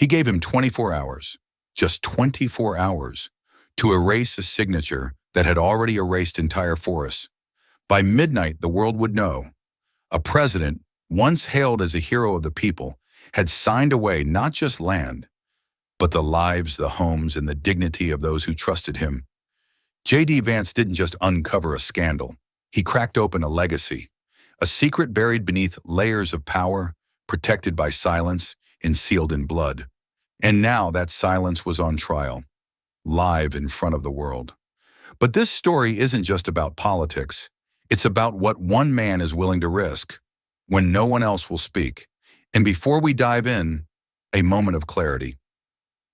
He gave him 24 hours, just 24 hours, to erase a signature that had already erased entire forests. By midnight, the world would know. A president, once hailed as a hero of the people, had signed away not just land, but the lives, the homes, and the dignity of those who trusted him. J.D. Vance didn't just uncover a scandal. He cracked open a legacy, a secret buried beneath layers of power, protected by silence and sealed in blood. And now that silence was on trial, live in front of the world. But this story isn't just about politics. It's about what one man is willing to risk when no one else will speak. And before we dive in, a moment of clarity.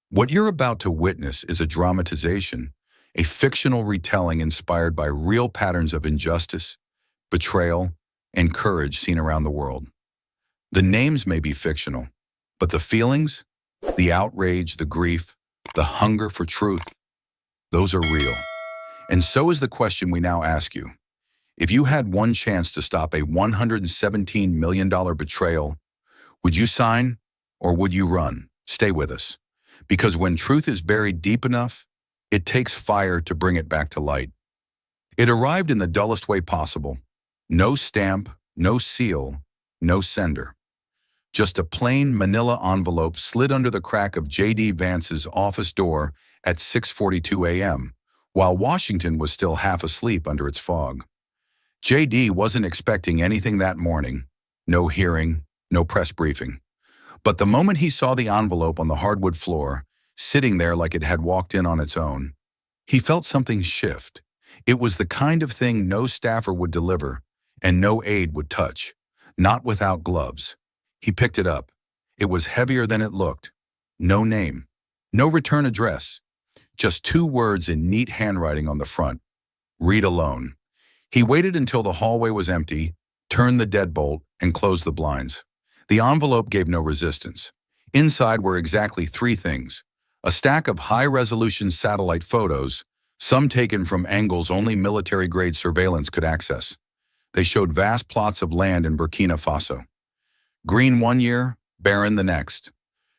What you're about to witness is a dramatization, a fictional retelling inspired by real patterns of injustice, betrayal, and courage seen around the world. The names may be fictional, but the feelings, the outrage, the grief, the hunger for truth, those are real. And so is the question we now ask you. If you had one chance to stop a $117 million betrayal, would you sign or would you run? Stay with us. Because when truth is buried deep enough, it takes fire to bring it back to light. It arrived in the dullest way possible. No stamp, no seal, no sender. Just a plain manila envelope slid under the crack of J.D. Vance's office door at 6:42 a.m., while Washington was still half asleep under its fog. J.D. wasn't expecting anything that morning. No hearing, no press briefing. But the moment he saw the envelope on the hardwood floor, sitting there like it had walked in on its own, he felt something shift. It was the kind of thing no staffer would deliver and no aide would touch, not without gloves. He picked it up. It was heavier than it looked. No name, no return address, just two words in neat handwriting on the front. Read alone. He waited until the hallway was empty, turned the deadbolt, and closed the blinds. The envelope gave no resistance. Inside were exactly three things: a stack of high-resolution satellite photos, some taken from angles only military-grade surveillance could access. They showed vast plots of land in Burkina Faso. Green one year, barren the next.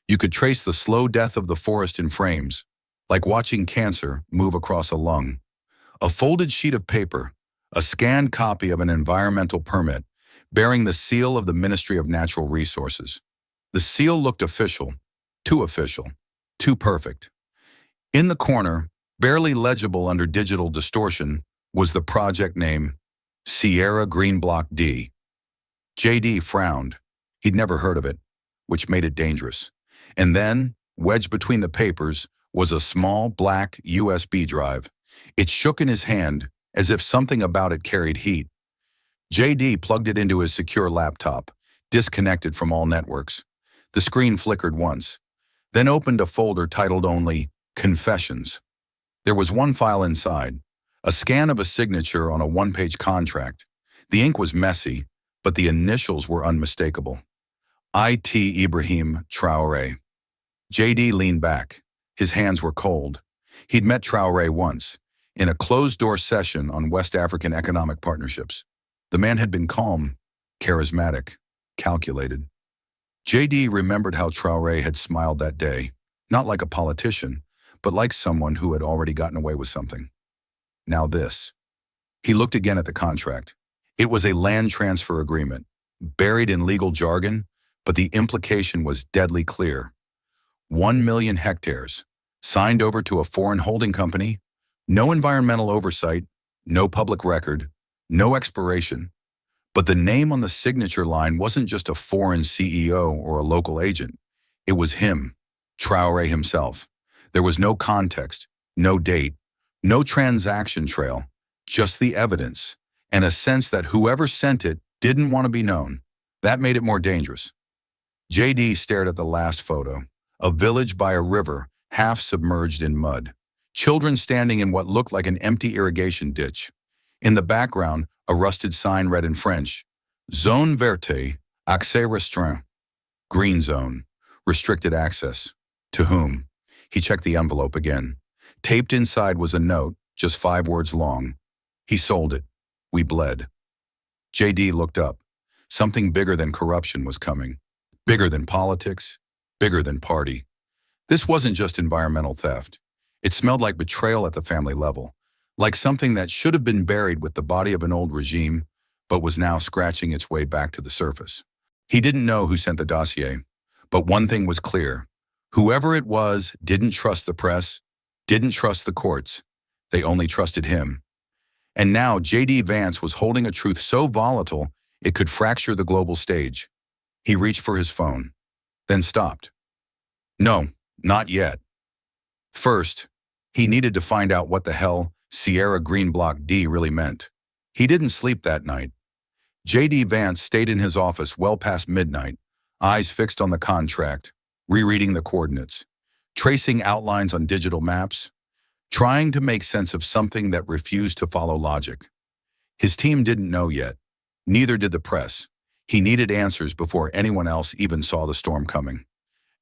You could trace the slow death of the forest in frames, like watching cancer move across a lung. A folded sheet of paper, a scanned copy of an environmental permit, bearing the seal of the Ministry of Natural Resources. The seal looked official, too perfect. In the corner, barely legible under digital distortion, was the project name, Sierra Green Block D. J.D. frowned. He'd never heard of it, which made it dangerous. And then, wedged between the papers, was a small black USB drive. It shook in his hand as if something about it carried heat. J.D. plugged it into his secure laptop, disconnected from all networks. The screen flickered once, then opened a folder titled only Confessions. There was one file inside, a scan of a signature on a one-page contract. The ink was messy, but the initials were unmistakable. I.T. Ibrahim Traoré. J.D. leaned back. His hands were cold. He'd met Traoré once, in a closed-door session on West African economic partnerships. The man had been calm, charismatic, calculated. J.D. remembered how Traoré had smiled that day, not like a politician, but like someone who had already gotten away with something. Now this. He looked again at the contract. It was a land transfer agreement, buried in legal jargon, but the implication was deadly clear. 1 million hectares, signed over to a foreign holding company, no environmental oversight, no public record, no expiration. But the name on the signature line wasn't just a foreign CEO or a local agent. It was him, Traoré himself. There was no context, no date, no transaction trail, just the evidence, and a sense that whoever sent it didn't want to be known. That made it more dangerous. J.D. stared at the last photo, a village by a river, half submerged in mud. Children standing in what looked like an empty irrigation ditch. In the background, a rusted sign read in French, Zone verte, accès restreint. Green zone, restricted access. To whom? He checked the envelope again. Taped inside was a note, just 5 words long. He sold it. We bled. J.D. looked up. Something bigger than corruption was coming. Bigger than politics. Bigger than party. This wasn't just environmental theft. It smelled like betrayal at the family level, like something that should have been buried with the body of an old regime, but was now scratching its way back to the surface. He didn't know who sent the dossier, but one thing was clear. Whoever it was didn't trust the press, didn't trust the courts. They only trusted him. And now J.D. Vance was holding a truth so volatile it could fracture the global stage. He reached for his phone, then stopped. No, not yet. First, he needed to find out what the hell Sierra Green Block D really meant. He didn't sleep that night. J.D. Vance stayed in his office well past midnight, eyes fixed on the contract, rereading the coordinates, tracing outlines on digital maps, trying to make sense of something that refused to follow logic. His team didn't know yet. Neither did the press. He needed answers before anyone else even saw the storm coming.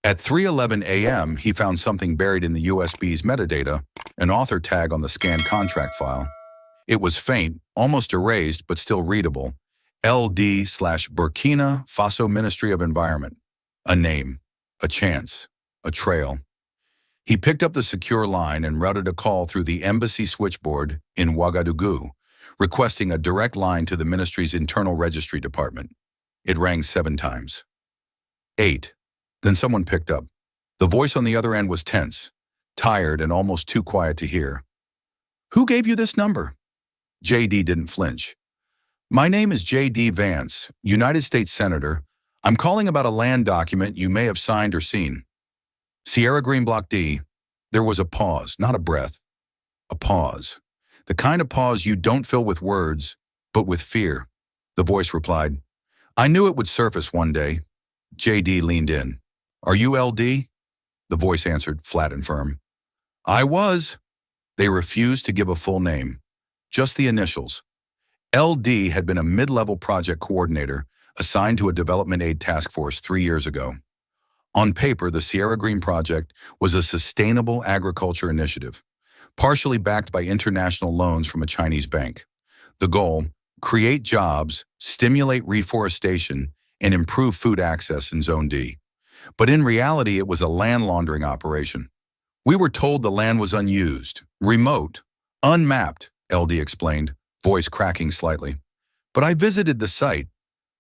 At 3:11 a.m., he found something buried in the USB's metadata, an author tag on the scanned contract file. It was faint, almost erased, but still readable. LD/Burkina Faso Ministry of Environment. A name, a chance, a trail. He picked up the secure line and routed a call through the embassy switchboard in Ouagadougou, requesting a direct line to the ministry's internal registry department. It rang 7 times. 8. Then someone picked up. The voice on the other end was tense, tired, and almost too quiet to hear. "Who gave you this number?" J.D. didn't flinch. "My name is J.D. Vance, United States Senator. I'm calling about a land document you may have signed or seen." Sierra Green Block D. There was a pause, not a breath. A pause. The kind of pause you don't fill with words, but with fear. The voice replied, "I knew it would surface one day." J.D. leaned in. "Are you LD?" The voice answered, flat and firm. "I was." They refused to give a full name, just the initials. LD had been a mid-level project coordinator assigned to a development aid task force 3 years ago. On paper, the Sierra Green Project was a sustainable agriculture initiative, partially backed by international loans from a Chinese bank. The goal: create jobs, stimulate reforestation, and improve food access in Zone D. But in reality, it was a land laundering operation. "We were told the land was unused, remote, unmapped," LD explained, voice cracking slightly. "But I visited the site.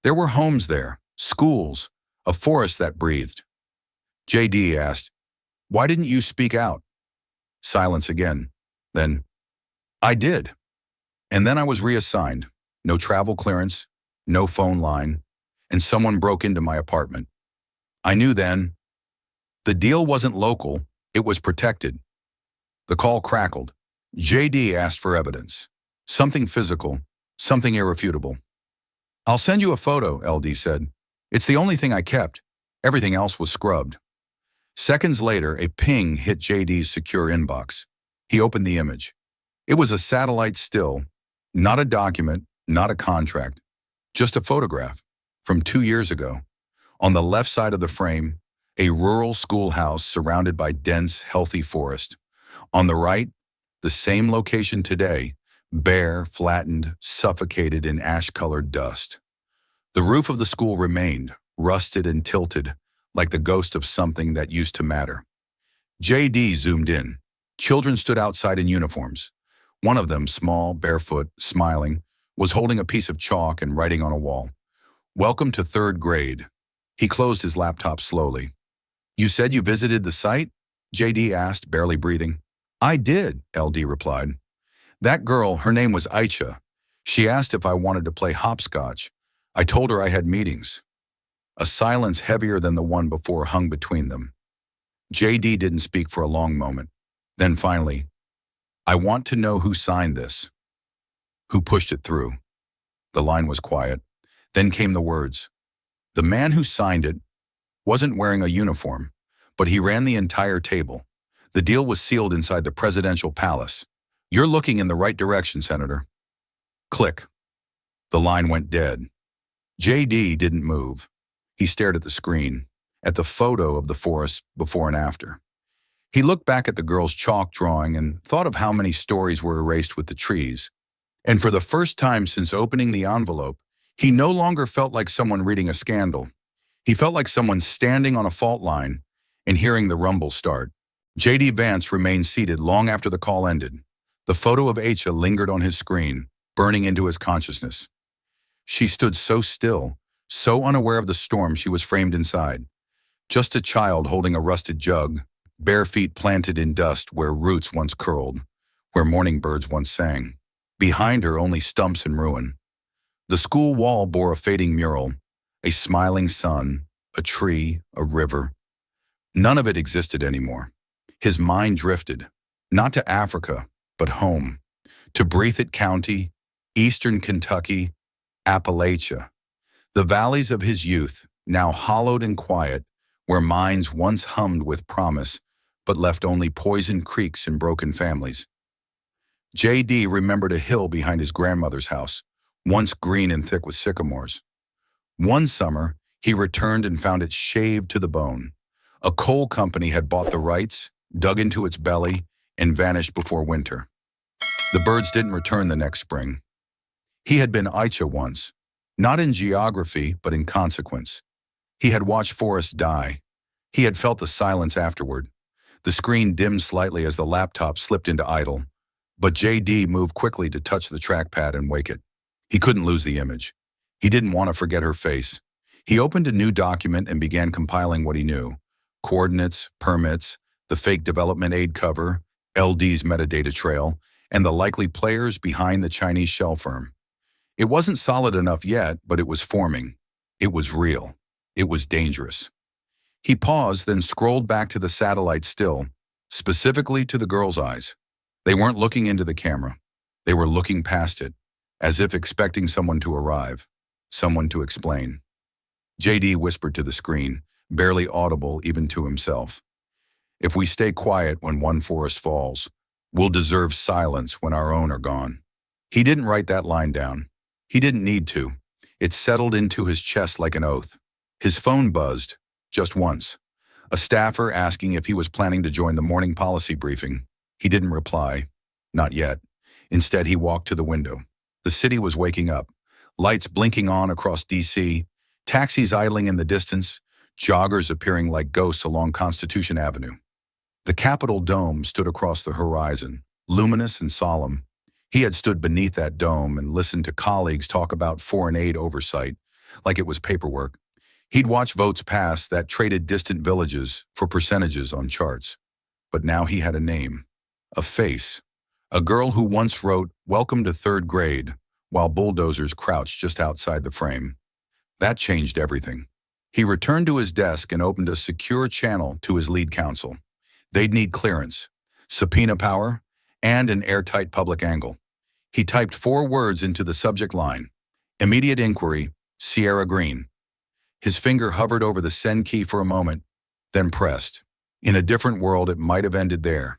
There were homes there, schools, a forest that breathed." J.D. asked, "Why didn't you speak out?" Silence again. Then, "I did. And then I was reassigned. No travel clearance, no phone line, and someone broke into my apartment. I knew then. The deal wasn't local, it was protected." The call crackled. J.D. asked for evidence. Something physical, something irrefutable. "I'll send you a photo," LD said. "It's the only thing I kept. Everything else was scrubbed." Seconds later, a ping hit J.D.'s secure inbox. He opened the image. It was a satellite still, not a document, not a contract, just a photograph from 2 years ago. On the left side of the frame, a rural schoolhouse surrounded by dense, healthy forest. On the right, the same location today, bare, flattened, suffocated in ash-colored dust. The roof of the school remained, rusted and tilted, like the ghost of something that used to matter. J.D. zoomed in. Children stood outside in uniforms. One of them, small, barefoot, smiling, was holding a piece of chalk and writing on a wall. "Welcome to 3rd grade." He closed his laptop slowly. "You said you visited the site?" J.D. asked, barely breathing. "I did," LD replied. "That girl, her name was Aisha. She asked if I wanted to play hopscotch. I told her I had meetings." A silence heavier than the one before hung between them. J.D. didn't speak for a long moment. Then finally, "I want to know who signed this. Who pushed it through." The line was quiet. Then came the words. "The man who signed it wasn't wearing a uniform, but he ran the entire table. The deal was sealed inside the presidential palace. You're looking in the right direction, Senator." Click. The line went dead. J.D. didn't move. He stared at the screen, at the photo of the forest before and after. He looked back at the girl's chalk drawing and thought of how many stories were erased with the trees. And for the first time since opening the envelope, he no longer felt like someone reading a scandal. He felt like someone standing on a fault line, and hearing the rumble start. J.D. Vance remained seated long after the call ended. The photo of Aisha lingered on his screen, burning into his consciousness. She stood so still, so unaware of the storm she was framed inside. Just a child holding a rusted jug, bare feet planted in dust where roots once curled, where morning birds once sang. Behind her, only stumps and ruin. The school wall bore a fading mural, a smiling sun, a tree, a river. None of it existed anymore. His mind drifted, not to Africa, but home, to Breathitt County, eastern Kentucky, Appalachia. The valleys of his youth, now hollowed and quiet, where minds once hummed with promise, but left only poisoned creeks and broken families. J.D. remembered a hill behind his grandmother's house, once green and thick with sycamores. One summer, he returned and found it shaved to the bone. A coal company had bought the rights, dug into its belly, and vanished before winter. The birds didn't return the next spring. He had been Aisha once, not in geography, but in consequence. He had watched forests die. He had felt the silence afterward. The screen dimmed slightly as the laptop slipped into idle, but J.D. moved quickly to touch the trackpad and wake it. He couldn't lose the image. He didn't want to forget her face. He opened a new document and began compiling what he knew: coordinates, permits, the fake development aid cover, LD's metadata trail, and the likely players behind the Chinese shell firm. It wasn't solid enough yet, but it was forming. It was real. It was dangerous. He paused, then scrolled back to the satellite still, specifically to the girl's eyes. They weren't looking into the camera. They were looking past it, as if expecting someone to arrive, someone to explain. J.D. whispered to the screen, barely audible even to himself. If we stay quiet when one forest falls, we'll deserve silence when our own are gone. He didn't write that line down. He didn't need to. It settled into his chest like an oath. His phone buzzed, just once. A staffer asking if he was planning to join the morning policy briefing. He didn't reply. Not yet. Instead, he walked to the window. The city was waking up. Lights blinking on across D.C., taxis idling in the distance, joggers appearing like ghosts along Constitution Avenue. The Capitol dome stood across the horizon, luminous and solemn. He had stood beneath that dome and listened to colleagues talk about foreign aid oversight, like it was paperwork. He'd watched votes pass that traded distant villages for percentages on charts. But now he had a name, a face, a girl who once wrote, "Welcome to third grade," while bulldozers crouched just outside the frame. That changed everything. He returned to his desk and opened a secure channel to his lead counsel. They'd need clearance, subpoena power, and an airtight public angle. He typed 4 words into the subject line: immediate inquiry, Sierra Green. His finger hovered over the send key for a moment, then pressed. In a different world, it might have ended there.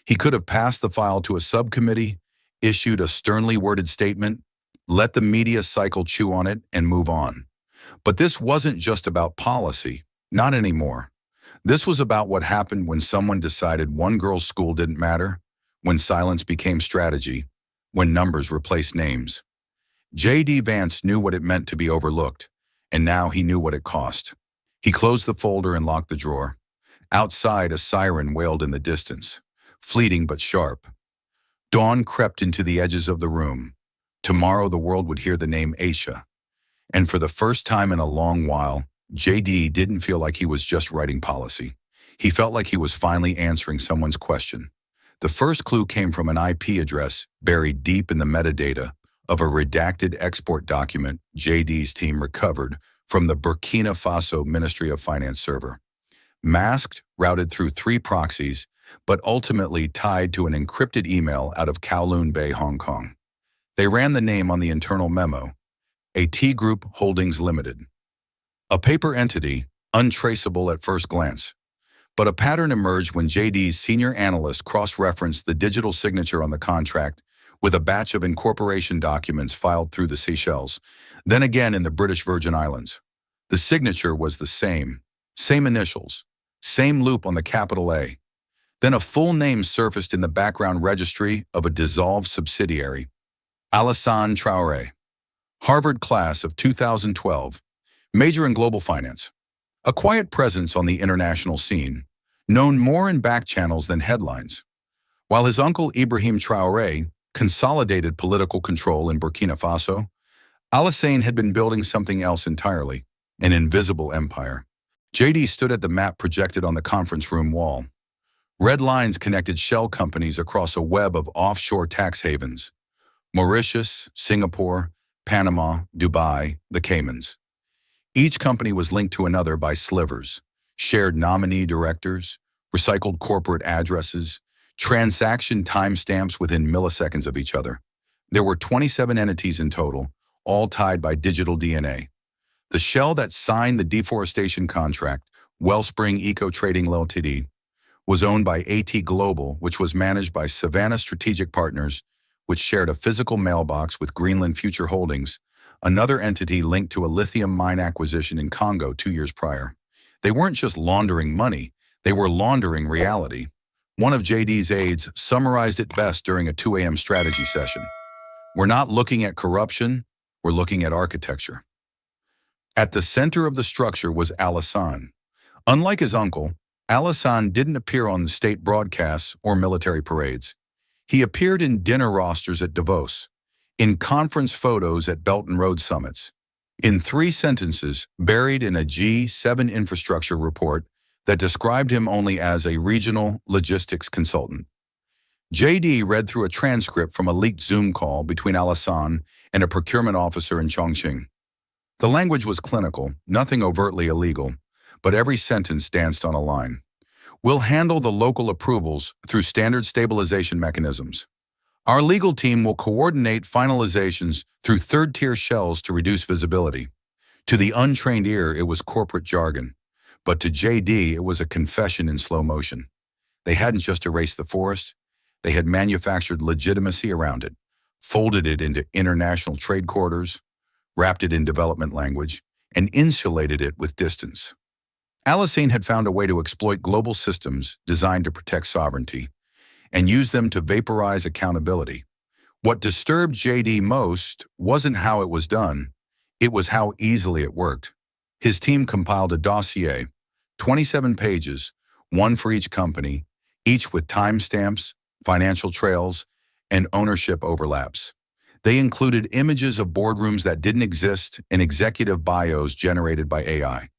He could have passed the file to a subcommittee, issued a sternly worded statement, let the media cycle chew on it, and move on. But this wasn't just about policy, not anymore. This was about what happened when someone decided one girl's school didn't matter, when silence became strategy, when numbers replaced names. J.D. Vance knew what it meant to be overlooked, and now he knew what it cost. He closed the folder and locked the drawer. Outside, a siren wailed in the distance, fleeting but sharp. Dawn crept into the edges of the room. Tomorrow the world would hear the name Aisha. And for the first time in a long while, J.D. didn't feel like he was just writing policy. He felt like he was finally answering someone's question. The first clue came from an IP address buried deep in the metadata of a redacted export document J.D.'s team recovered from the Burkina Faso Ministry of Finance server. Masked, routed through 3 proxies, but ultimately tied to an encrypted email out of Kowloon Bay, Hong Kong. They ran the name on the internal memo: a T Group Holdings Limited. A paper entity, untraceable at first glance. But a pattern emerged when J.D.'s senior analyst cross-referenced the digital signature on the contract with a batch of incorporation documents filed through the Seychelles, then again in the British Virgin Islands. The signature was the same initials, same loop on the capital A. Then a full name surfaced in the background registry of a dissolved subsidiary: Alassane Traoré. Harvard class of 2012, major in global finance. A quiet presence on the international scene, known more in back channels than headlines. While his uncle Ibrahim Traoré consolidated political control in Burkina Faso, Alassane had been building something else entirely, an invisible empire. JD stood at the map projected on the conference room wall. Red lines connected shell companies across a web of offshore tax havens: Mauritius, Singapore, Panama, Dubai, the Caymans. Each company was linked to another by slivers: shared nominee directors, recycled corporate addresses, transaction timestamps within milliseconds of each other. There were 27 entities in total, all tied by digital DNA. The shell that signed the deforestation contract, Wellspring Eco Trading Ltd., was owned by AT Global, which was managed by Savannah Strategic Partners, which shared a physical mailbox with Greenland Future Holdings, another entity linked to a lithium mine acquisition in Congo 2 years prior. They weren't just laundering money, they were laundering reality. One of JD's aides summarized it best during a 2 a.m. strategy session. "We're not looking at corruption, we're looking at architecture." At the center of the structure was Alassane. Unlike his uncle, Alassane didn't appear on state broadcasts or military parades. He appeared in dinner rosters at Davos, in conference photos at Belt and Road summits, in 3 sentences buried in a G7 infrastructure report that described him only as a regional logistics consultant. JD read through a transcript from a leaked Zoom call between Alassane and a procurement officer in Chongqing. The language was clinical, nothing overtly illegal, but every sentence danced on a line. "We'll handle the local approvals through standard stabilization mechanisms. Our legal team will coordinate finalizations through third-tier shells to reduce visibility." To the untrained ear, it was corporate jargon, but to JD, it was a confession in slow motion. They hadn't just erased the forest, they had manufactured legitimacy around it, folded it into international trade corridors, wrapped it in development language, and insulated it with distance. Alassane had found a way to exploit global systems designed to protect sovereignty and use them to vaporize accountability. What disturbed JD most wasn't how it was done, it was how easily it worked. His team compiled a dossier, 27 pages, one for each company, each with timestamps, financial trails, and ownership overlaps. They included images of boardrooms that didn't exist and executive bios generated by AI.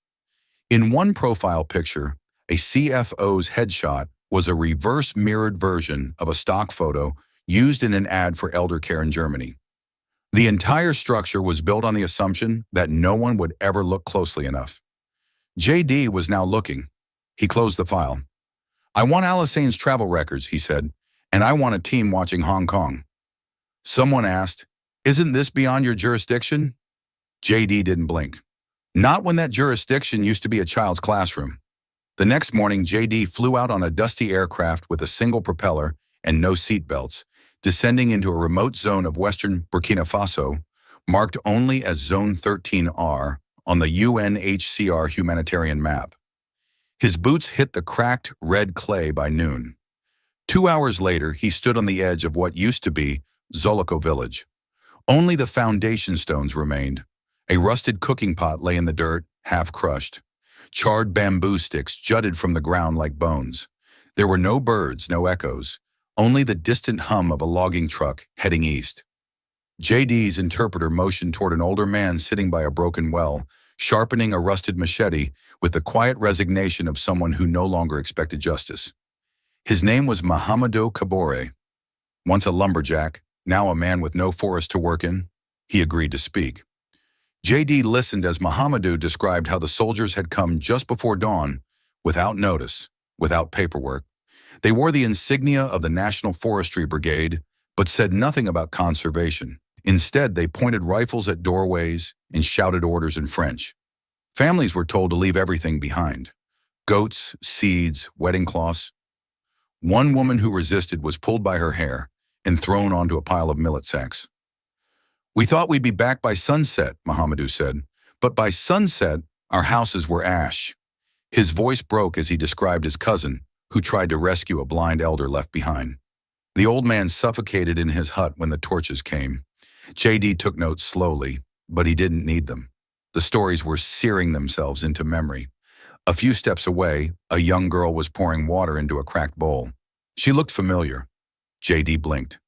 In one profile picture, a CFO's headshot was a reverse mirrored version of a stock photo used in an ad for elder care in Germany. The entire structure was built on the assumption that no one would ever look closely enough. JD was now looking. He closed the file. "I want Alassane's travel records," he said, "and I want a team watching Hong Kong." Someone asked, "Isn't this beyond your jurisdiction?" JD didn't blink. Not when that jurisdiction used to be a child's classroom. The next morning, JD flew out on a dusty aircraft with a single propeller and no seatbelts, descending into a remote zone of western Burkina Faso, marked only as Zone 13R on the UNHCR humanitarian map. His boots hit the cracked red clay by noon. 2 hours later, he stood on the edge of what used to be Zoloko village. Only the foundation stones remained. A rusted cooking pot lay in the dirt, half crushed. Charred bamboo sticks jutted from the ground like bones. There were no birds, no echoes, only the distant hum of a logging truck heading east. JD's interpreter motioned toward an older man sitting by a broken well, sharpening a rusted machete with the quiet resignation of someone who no longer expected justice. His name was Mahamadou Kabore. Once a lumberjack, now a man with no forest to work in, he agreed to speak. JD listened as Mahamadou described how the soldiers had come just before dawn, without notice, without paperwork. They wore the insignia of the National Forestry Brigade, but said nothing about conservation. Instead, they pointed rifles at doorways and shouted orders in French. Families were told to leave everything behind: goats, seeds, wedding cloths. One woman who resisted was pulled by her hair and thrown onto a pile of millet sacks. "We thought we'd be back by sunset," Mahamadou said, "but by sunset, our houses were ash." His voice broke as he described his cousin, who tried to rescue a blind elder left behind. The old man suffocated in his hut when the torches came. JD took notes slowly, but he didn't need them. The stories were searing themselves into memory. A few steps away, a young girl was pouring water into a cracked bowl. She looked familiar. JD blinked.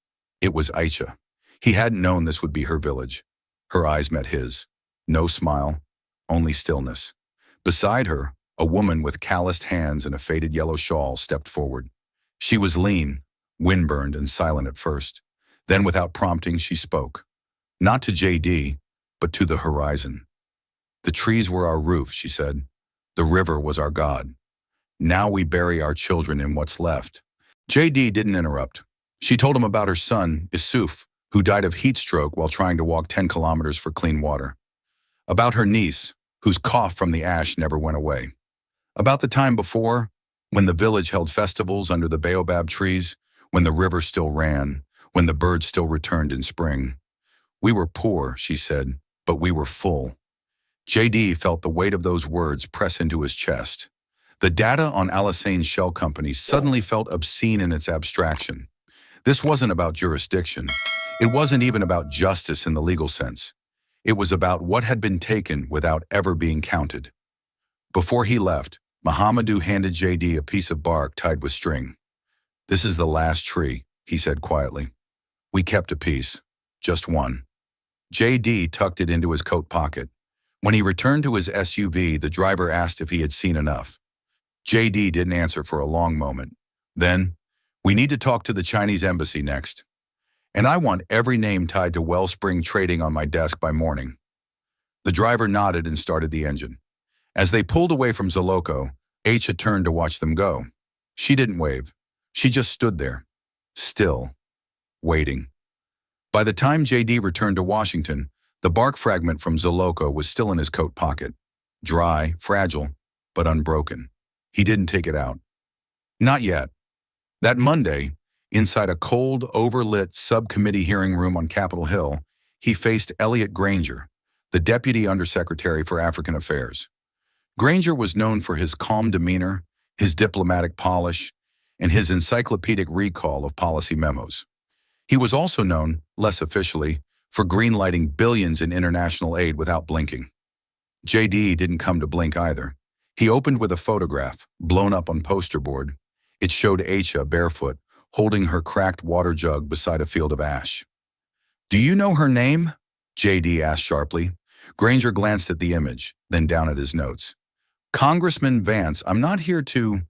It was Aisha. He hadn't known this would be her village. Her eyes met his. No smile, only stillness. Beside her, a woman with calloused hands and a faded yellow shawl stepped forward. She was lean, windburned, and silent at first. Then, without prompting, she spoke. Not to JD, but to the horizon. The trees were our roof, she said. The river was our God. Now we bury our children in what's left. JD didn't interrupt. She told him about her son, Isuf, who died of heat stroke while trying to walk 10 kilometers for clean water. About her niece, whose cough from the ash never went away. About the time before, when the village held festivals under the baobab trees, when the river still ran, when the birds still returned in spring. We were poor, she said, but we were full. JD felt the weight of those words press into his chest. The data on Alasane's shell company suddenly felt obscene in its abstraction. This wasn't about jurisdiction. It wasn't even about justice in the legal sense. It was about what had been taken without ever being counted. Before he left, Mohamedou handed JD a piece of bark tied with string. This is the last tree, he said quietly. We kept a piece, just one. JD tucked it into his coat pocket. When he returned to his SUV, the driver asked if he had seen enough. JD didn't answer for a long moment. Then, we need to talk to the Chinese embassy next. And I want every name tied to Wellspring Trading on my desk by morning. The driver nodded and started the engine. As they pulled away from Zoloco, Aisha turned to watch them go. She didn't wave. She just stood there, still, waiting. By the time JD returned to Washington, the bark fragment from Zoloco was still in his coat pocket. Dry, fragile, but unbroken. He didn't take it out. Not yet. That Monday, inside a cold, overlit subcommittee hearing room on Capitol Hill, he faced Elliot Granger, the Deputy Undersecretary for African Affairs. Granger was known for his calm demeanor, his diplomatic polish, and his encyclopedic recall of policy memos. He was also known, less officially, for greenlighting billions in international aid without blinking. JD didn't come to blink either. He opened with a photograph, blown up on poster board. It showed Aisha barefoot, holding her cracked water jug beside a field of ash. Do you know her name? JD asked sharply. Granger glanced at the image, then down at his notes. Congressman Vance, I'm not here to...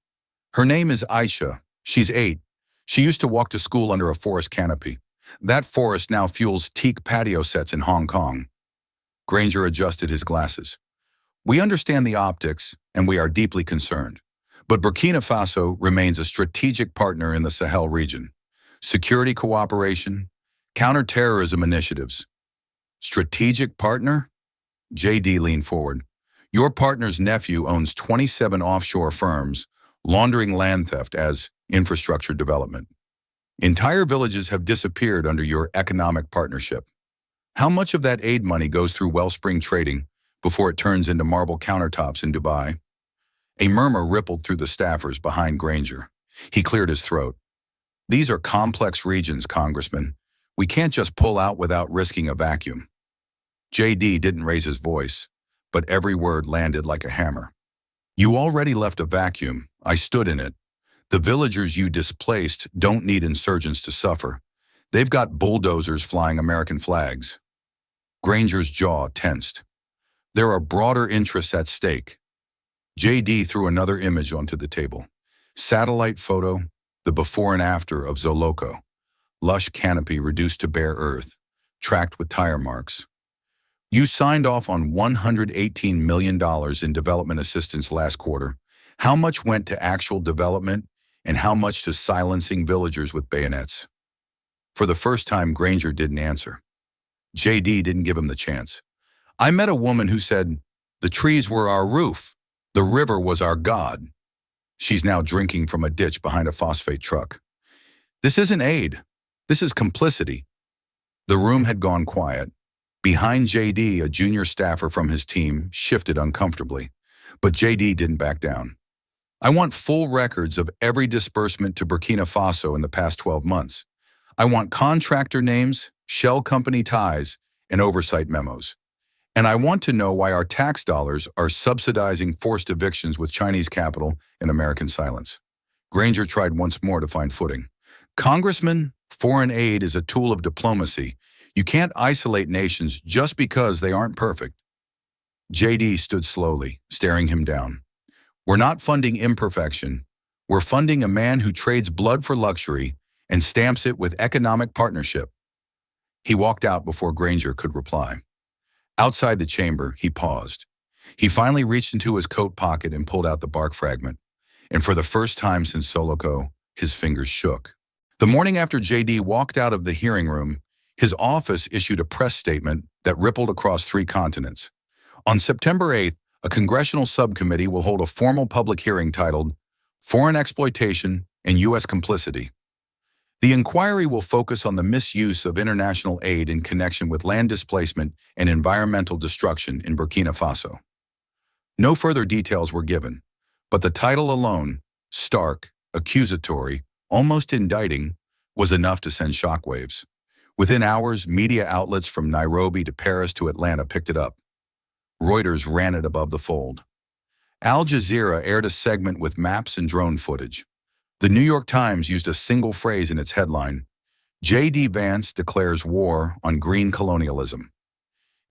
Her name is Aisha. She's 8. She used to walk to school under a forest canopy. That forest now fuels teak patio sets in Hong Kong. Granger adjusted his glasses. We understand the optics, and we are deeply concerned. But Burkina Faso remains a strategic partner in the Sahel region. Security cooperation, counterterrorism initiatives. Strategic partner? JD leaned forward. Your partner's nephew owns 27 offshore firms, laundering land theft as infrastructure development. Entire villages have disappeared under your economic partnership. How much of that aid money goes through Wellspring Trading before it turns into marble countertops in Dubai? A murmur rippled through the staffers behind Granger. He cleared his throat. These are complex regions, Congressman. We can't just pull out without risking a vacuum. JD didn't raise his voice, but every word landed like a hammer. You already left a vacuum. I stood in it. The villagers you displaced don't need insurgents to suffer. They've got bulldozers flying American flags. Granger's jaw tensed. There are broader interests at stake. JD threw another image onto the table. Satellite photo, the before and after of Zoloco. Lush canopy reduced to bare earth, tracked with tire marks. You signed off on $118 million in development assistance last quarter. How much went to actual development and how much to silencing villagers with bayonets? For the first time, Granger didn't answer. JD didn't give him the chance. I met a woman who said, the trees were our roof. The river was our God. She's now drinking from a ditch behind a phosphate truck. This isn't aid. This is complicity. The room had gone quiet. Behind JD, a junior staffer from his team shifted uncomfortably, but JD didn't back down. I want full records of every disbursement to Burkina Faso in the past 12 months. I want contractor names, shell company ties, and oversight memos. And I want to know why our tax dollars are subsidizing forced evictions with Chinese capital and American silence. Granger tried once more to find footing. Congressman, foreign aid is a tool of diplomacy. You can't isolate nations just because they aren't perfect. JD stood slowly, staring him down. We're not funding imperfection. We're funding a man who trades blood for luxury and stamps it with economic partnership. He walked out before Granger could reply. Outside the chamber, he paused. He finally reached into his coat pocket and pulled out the bark fragment. And for the first time since Soloco, his fingers shook. The morning after JD walked out of the hearing room, his office issued a press statement that rippled across 3 continents. On September 8th, a congressional subcommittee will hold a formal public hearing titled Foreign Exploitation and U.S. Complicity. The inquiry will focus on the misuse of international aid in connection with land displacement and environmental destruction in Burkina Faso. No further details were given, but the title alone, stark, accusatory, almost indicting, was enough to send shockwaves. Within hours, media outlets from Nairobi to Paris to Atlanta picked it up. Reuters ran it above the fold. Al Jazeera aired a segment with maps and drone footage. The New York Times used a single phrase in its headline, J.D. Vance declares war on green colonialism.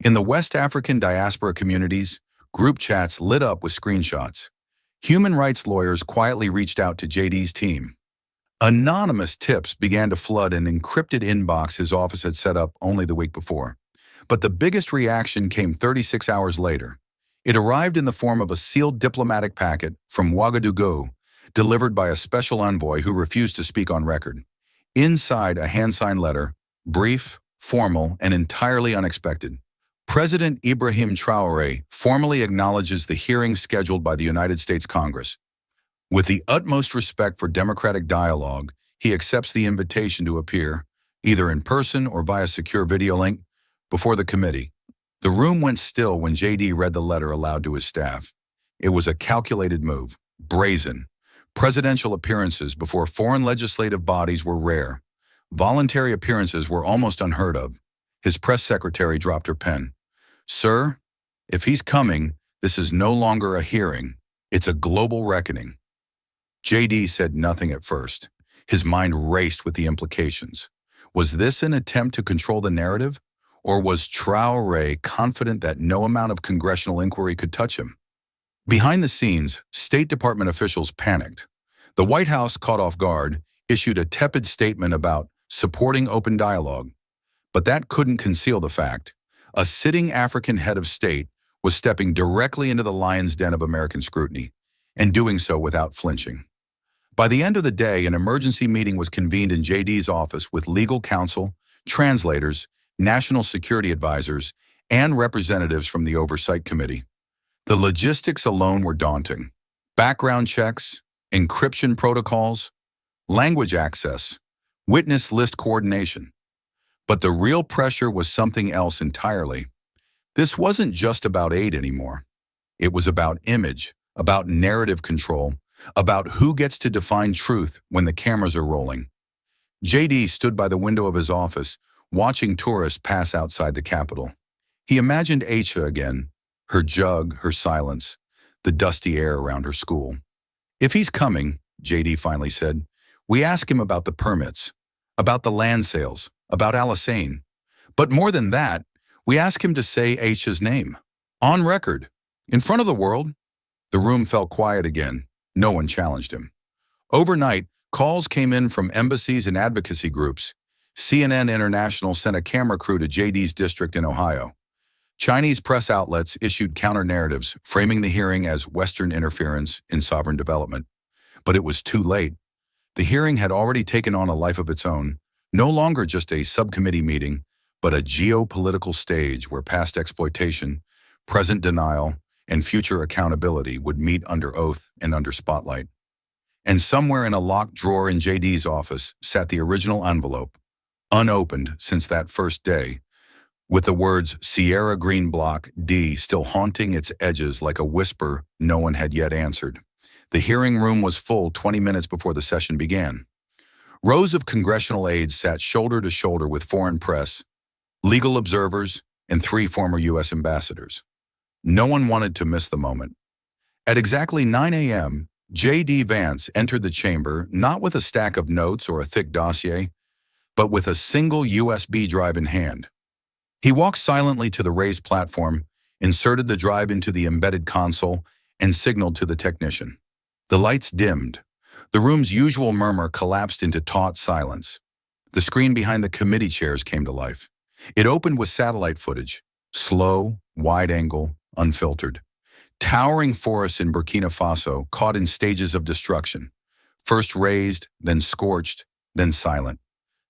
In the West African diaspora communities, group chats lit up with screenshots. Human rights lawyers quietly reached out to JD's team. Anonymous tips began to flood an encrypted inbox his office had set up only the week before. But the biggest reaction came 36 hours later. It arrived in the form of a sealed diplomatic packet from Ouagadougou, delivered by a special envoy who refused to speak on record. Inside a hand-signed letter, brief, formal, and entirely unexpected. President Ibrahim Traoré formally acknowledges the hearing scheduled by the United States Congress. With the utmost respect for democratic dialogue, he accepts the invitation to appear, either in person or via secure video link, before the committee. The room went still when JD read the letter aloud to his staff. It was a calculated move, brazen. Presidential appearances before foreign legislative bodies were rare. Voluntary appearances were almost unheard of. His press secretary dropped her pen. Sir, if he's coming, this is no longer a hearing. It's a global reckoning. JD said nothing at first. His mind raced with the implications. Was this an attempt to control the narrative? Or was Traoré confident that no amount of congressional inquiry could touch him? Behind the scenes, State Department officials panicked. The White House, caught off guard, issued a tepid statement about supporting open dialogue. But that couldn't conceal the fact. A sitting African head of state was stepping directly into the lion's den of American scrutiny, and doing so without flinching. By the end of the day, an emergency meeting was convened in JD's office with legal counsel, translators, national security advisors, and representatives from the Oversight Committee. The logistics alone were daunting. Background checks, encryption protocols, language access, witness list coordination. But the real pressure was something else entirely. This wasn't just about aid anymore. It was about image, about narrative control, about who gets to define truth when the cameras are rolling. JD stood by the window of his office, watching tourists pass outside the Capitol. He imagined Aisha again, her jug, her silence, the dusty air around her school. If he's coming, JD finally said, we ask him about the permits, about the land sales, about Alisane. But more than that, we ask him to say Aisha's name. On record, in front of the world. The room fell quiet again. No one challenged him. Overnight, calls came in from embassies and advocacy groups. CNN International sent a camera crew to JD's district in Ohio. Chinese press outlets issued counter-narratives, framing the hearing as Western interference in sovereign development. But it was too late. The hearing had already taken on a life of its own, no longer just a subcommittee meeting, but a geopolitical stage where past exploitation, present denial, and future accountability would meet under oath and under spotlight. And somewhere in a locked drawer in JD's office sat the original envelope, unopened since that first day, with the words Sierra Green Block D still haunting its edges like a whisper no one had yet answered. The hearing room was full 20 minutes before the session began. Rows of congressional aides sat shoulder to shoulder with foreign press, legal observers, and 3 former U.S. ambassadors. No one wanted to miss the moment. At exactly 9 a.m., J.D. Vance entered the chamber not with a stack of notes or a thick dossier, but with a single USB drive in hand. He walked silently to the raised platform, inserted the drive into the embedded console, and signaled to the technician. The lights dimmed. The room's usual murmur collapsed into taut silence. The screen behind the committee chairs came to life. It opened with satellite footage, slow, wide-angle, unfiltered. Towering forests in Burkina Faso caught in stages of destruction, first raised, then scorched, then silent.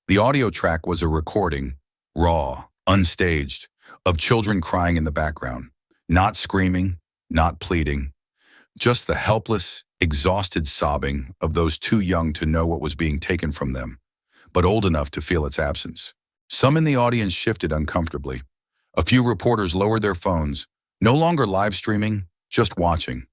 The audio track was a recording, raw, unstaged, of children crying in the background, not screaming, not pleading, just the helpless, exhausted sobbing of those too young to know what was being taken from them, but old enough to feel its absence. Some in the audience shifted uncomfortably. A few reporters lowered their phones, no longer live streaming, just watching.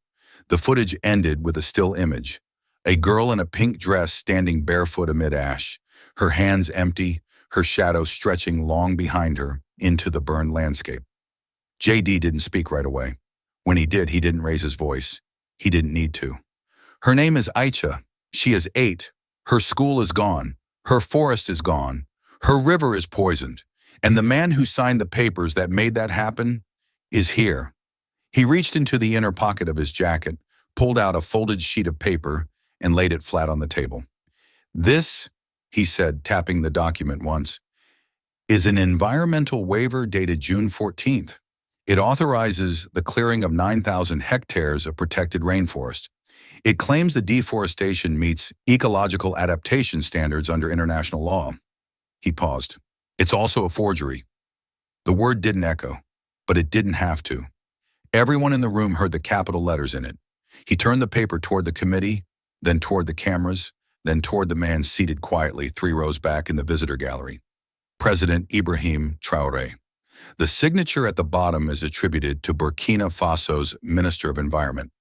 The footage ended with a still image. A girl in a pink dress standing barefoot amid ash, her hands empty, her shadow stretching long behind her into the burned landscape. J.D. didn't speak right away. When he did, he didn't raise his voice. He didn't need to. Her name is Aicha. She is 8. Her school is gone. Her forest is gone. Her river is poisoned. And the man who signed the papers that made that happen is here. He reached into the inner pocket of his jacket, pulled out a folded sheet of paper, and laid it flat on the table. This, he said, tapping the document once, is an environmental waiver dated June 14th. It authorizes the clearing of 9,000 hectares of protected rainforest. It claims the deforestation meets ecological adaptation standards under international law. He paused. It's also a forgery. The word didn't echo, but it didn't have to. Everyone in the room heard the capital letters in it. He turned the paper toward the committee, then toward the cameras, then toward the man seated quietly 3 rows back in the visitor gallery. President Ibrahim Traoré. The signature at the bottom is attributed to Burkina Faso's Minister of Environment,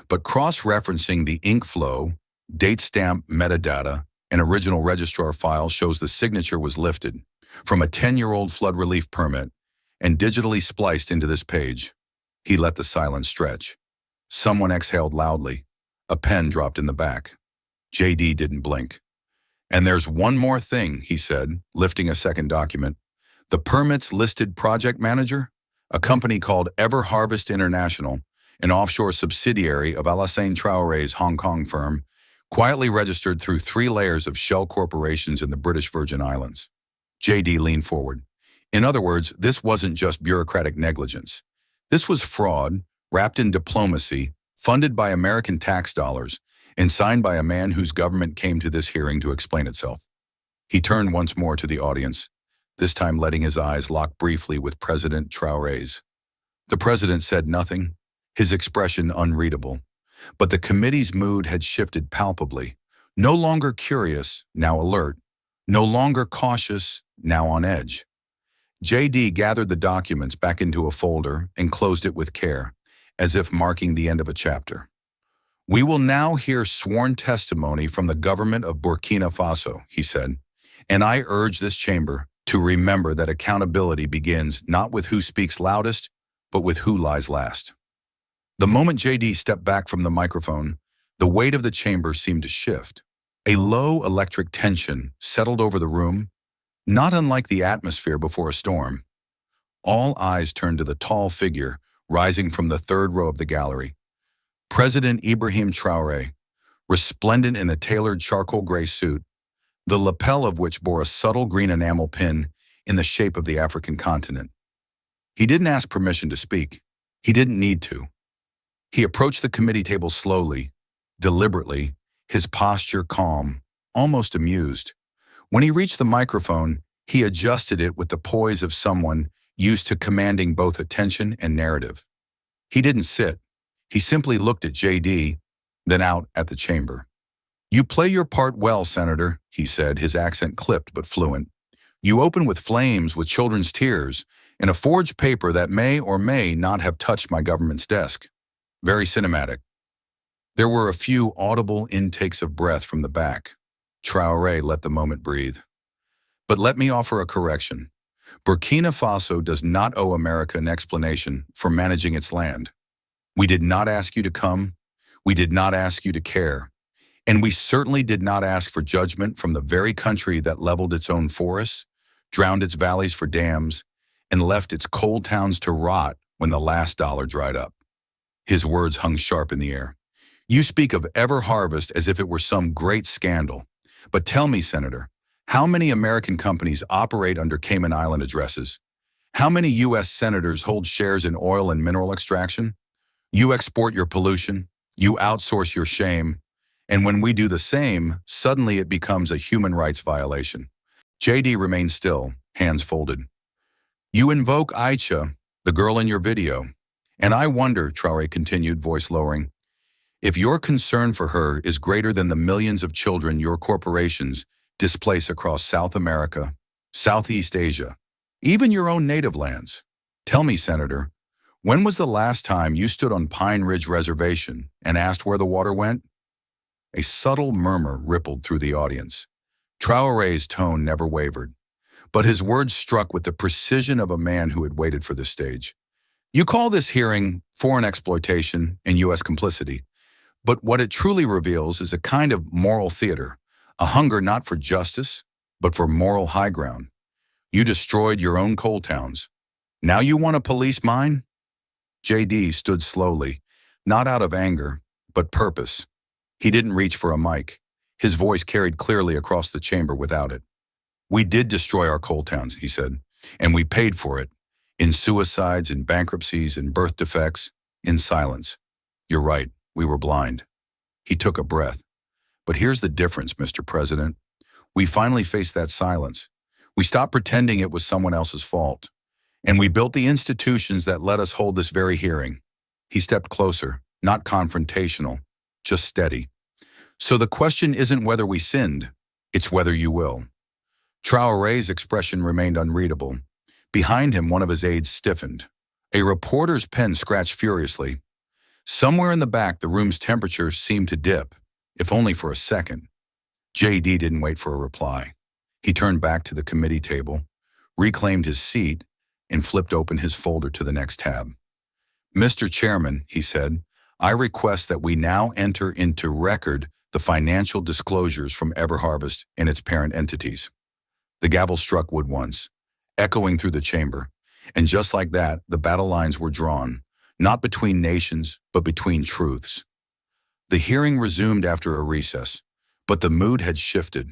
but cross-referencing the ink flow, date stamp metadata, and original registrar file shows the signature was lifted from a 10-year-old flood relief permit and digitally spliced into this page. He let the silence stretch. Someone exhaled loudly. A pen dropped in the back. J.D. didn't blink. And there's one more thing, he said, lifting a second document. The permit's listed project manager, a company called Ever Harvest International, an offshore subsidiary of Alassane Traoré's Hong Kong firm, quietly registered through 3 layers of shell corporations in the British Virgin Islands. J.D. leaned forward. In other words, this wasn't just bureaucratic negligence. This was fraud, wrapped in diplomacy, funded by American tax dollars, and signed by a man whose government came to this hearing to explain itself. He turned once more to the audience, this time letting his eyes lock briefly with President Traoré's. The president said nothing, his expression unreadable, but the committee's mood had shifted palpably. No longer curious, now alert. No longer cautious, now on edge. J.D. gathered the documents back into a folder and closed it with care, as if marking the end of a chapter. We will now hear sworn testimony from the government of Burkina Faso, he said, and I urge this chamber to remember that accountability begins not with who speaks loudest, but with who lies last. The moment J.D. stepped back from the microphone, the weight of the chamber seemed to shift. A low electric tension settled over the room, not unlike the atmosphere before a storm. All eyes turned to the tall figure rising from the 3rd row of the gallery. President Ibrahim Traoré, resplendent in a tailored charcoal gray suit, the lapel of which bore a subtle green enamel pin in the shape of the African continent. He didn't ask permission to speak. He didn't need to. He approached the committee table slowly, deliberately, his posture calm, almost amused. When he reached the microphone, he adjusted it with the poise of someone used to commanding both attention and narrative. He didn't sit. He simply looked at J.D., then out at the chamber. You play your part well, Senator, he said, his accent clipped but fluent. You open with flames, with children's tears, and a forged paper that may or may not have touched my government's desk. Very cinematic. There were a few audible intakes of breath from the back. Traoré let the moment breathe. But let me offer a correction. Burkina Faso does not owe America an explanation for managing its land. We did not ask you to come. We did not ask you to care. And we certainly did not ask for judgment from the very country that leveled its own forests, drowned its valleys for dams, and left its coal towns to rot when the last dollar dried up. His words hung sharp in the air. You speak of Ever Harvest as if it were some great scandal. But tell me, Senator, how many American companies operate under Cayman Island addresses? How many U.S. senators hold shares in oil and mineral extraction? You export your pollution, you outsource your shame, and when we do the same, suddenly it becomes a human rights violation. JD remained still, hands folded. You invoke Aisha, the girl in your video. And I wonder, Traoré continued, voice lowering, if your concern for her is greater than the millions of children your corporations displace across South America, Southeast Asia, even your own native lands. Tell me, Senator, when was the last time you stood on Pine Ridge Reservation and asked where the water went? A subtle murmur rippled through the audience. Traoré's tone never wavered, but his words struck with the precision of a man who had waited for this stage. You call this hearing foreign exploitation and U.S. complicity, but what it truly reveals is a kind of moral theater, a hunger not for justice, but for moral high ground. You destroyed your own coal towns. Now you want to police mine? J.D. stood slowly, not out of anger, but purpose. He didn't reach for a mic. His voice carried clearly across the chamber without it. We did destroy our coal towns, he said, and we paid for it. In suicides, in bankruptcies, in birth defects, in silence. You're right, we were blind. He took a breath. But here's the difference, Mr. President. We finally faced that silence. We stopped pretending it was someone else's fault. And we built the institutions that let us hold this very hearing. He stepped closer, not confrontational, just steady. So the question isn't whether we sinned, it's whether you will. Traoré's expression remained unreadable. Behind him, one of his aides stiffened. A reporter's pen scratched furiously. Somewhere in the back, the room's temperature seemed to dip, if only for a second. J.D. didn't wait for a reply. He turned back to the committee table, reclaimed his seat, and flipped open his folder to the next tab. Mr. Chairman, he said, I request that we now enter into record the financial disclosures from EverHarvest and its parent entities. The gavel struck wood once, echoing through the chamber, and just like that, the battle lines were drawn, not between nations, but between truths. The hearing resumed after a recess, but the mood had shifted.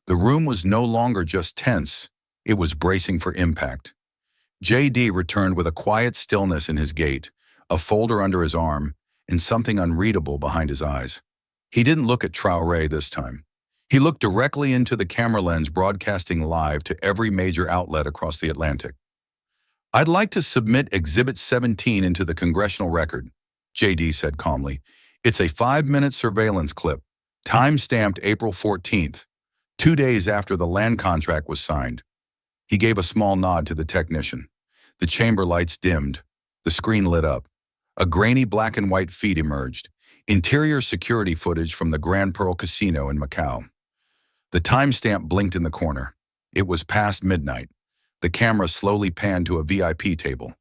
The room was no longer just tense, it was bracing for impact. J.D. returned with a quiet stillness in his gait, a folder under his arm, and something unreadable behind his eyes. He didn't look at Traoré this time. He looked directly into the camera lens broadcasting live to every major outlet across the Atlantic. I'd like to submit Exhibit 17 into the congressional record, J.D. said calmly. It's a 5-minute surveillance clip, time-stamped April 14th, 2 days after the land contract was signed. He gave a small nod to the technician. The chamber lights dimmed. The screen lit up. A grainy black and white feed emerged. Interior security footage from the Grand Pearl Casino in Macau. The timestamp blinked in the corner. It was past midnight. The camera slowly panned to a VIP table.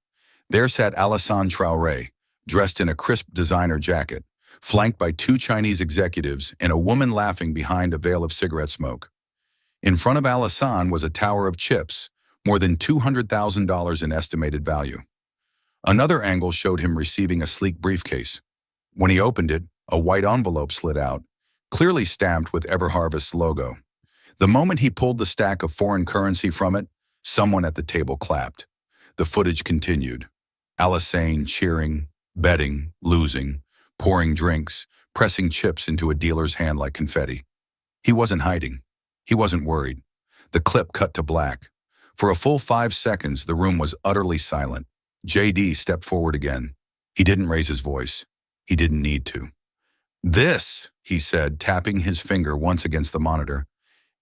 There sat Alassane Traoré, dressed in a crisp designer jacket, flanked by 2 Chinese executives and a woman laughing behind a veil of cigarette smoke. In front of Alassane was a tower of chips, more than $200,000 in estimated value. Another angle showed him receiving a sleek briefcase. When he opened it, a white envelope slid out, clearly stamped with EverHarvest's logo. The moment he pulled the stack of foreign currency from it, someone at the table clapped. The footage continued. Alassane cheering, betting, losing, pouring drinks, pressing chips into a dealer's hand like confetti. He wasn't hiding. He wasn't worried. The clip cut to black. For a full 5 seconds, the room was utterly silent. J.D. stepped forward again. He didn't raise his voice. He didn't need to. This, he said, tapping his finger once against the monitor,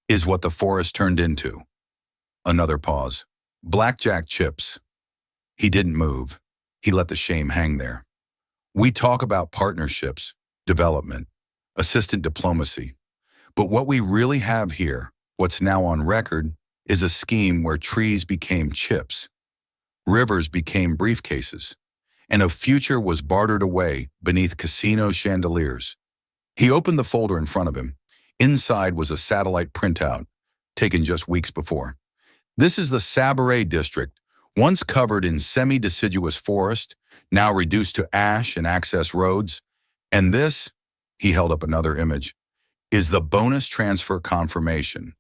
is what the forest turned into. Another pause. Blackjack chips. He didn't move. He let the shame hang there. We talk about partnerships, development, assistant diplomacy. But what we really have here, what's now on record, is a scheme where trees became chips, rivers became briefcases, and a future was bartered away beneath casino chandeliers. He opened the folder in front of him. Inside was a satellite printout, taken just weeks before. This is the Traoré district, once covered in semi-deciduous forest, now reduced to ash and access roads. And this, he held up another image, is the bonus transfer confirmation.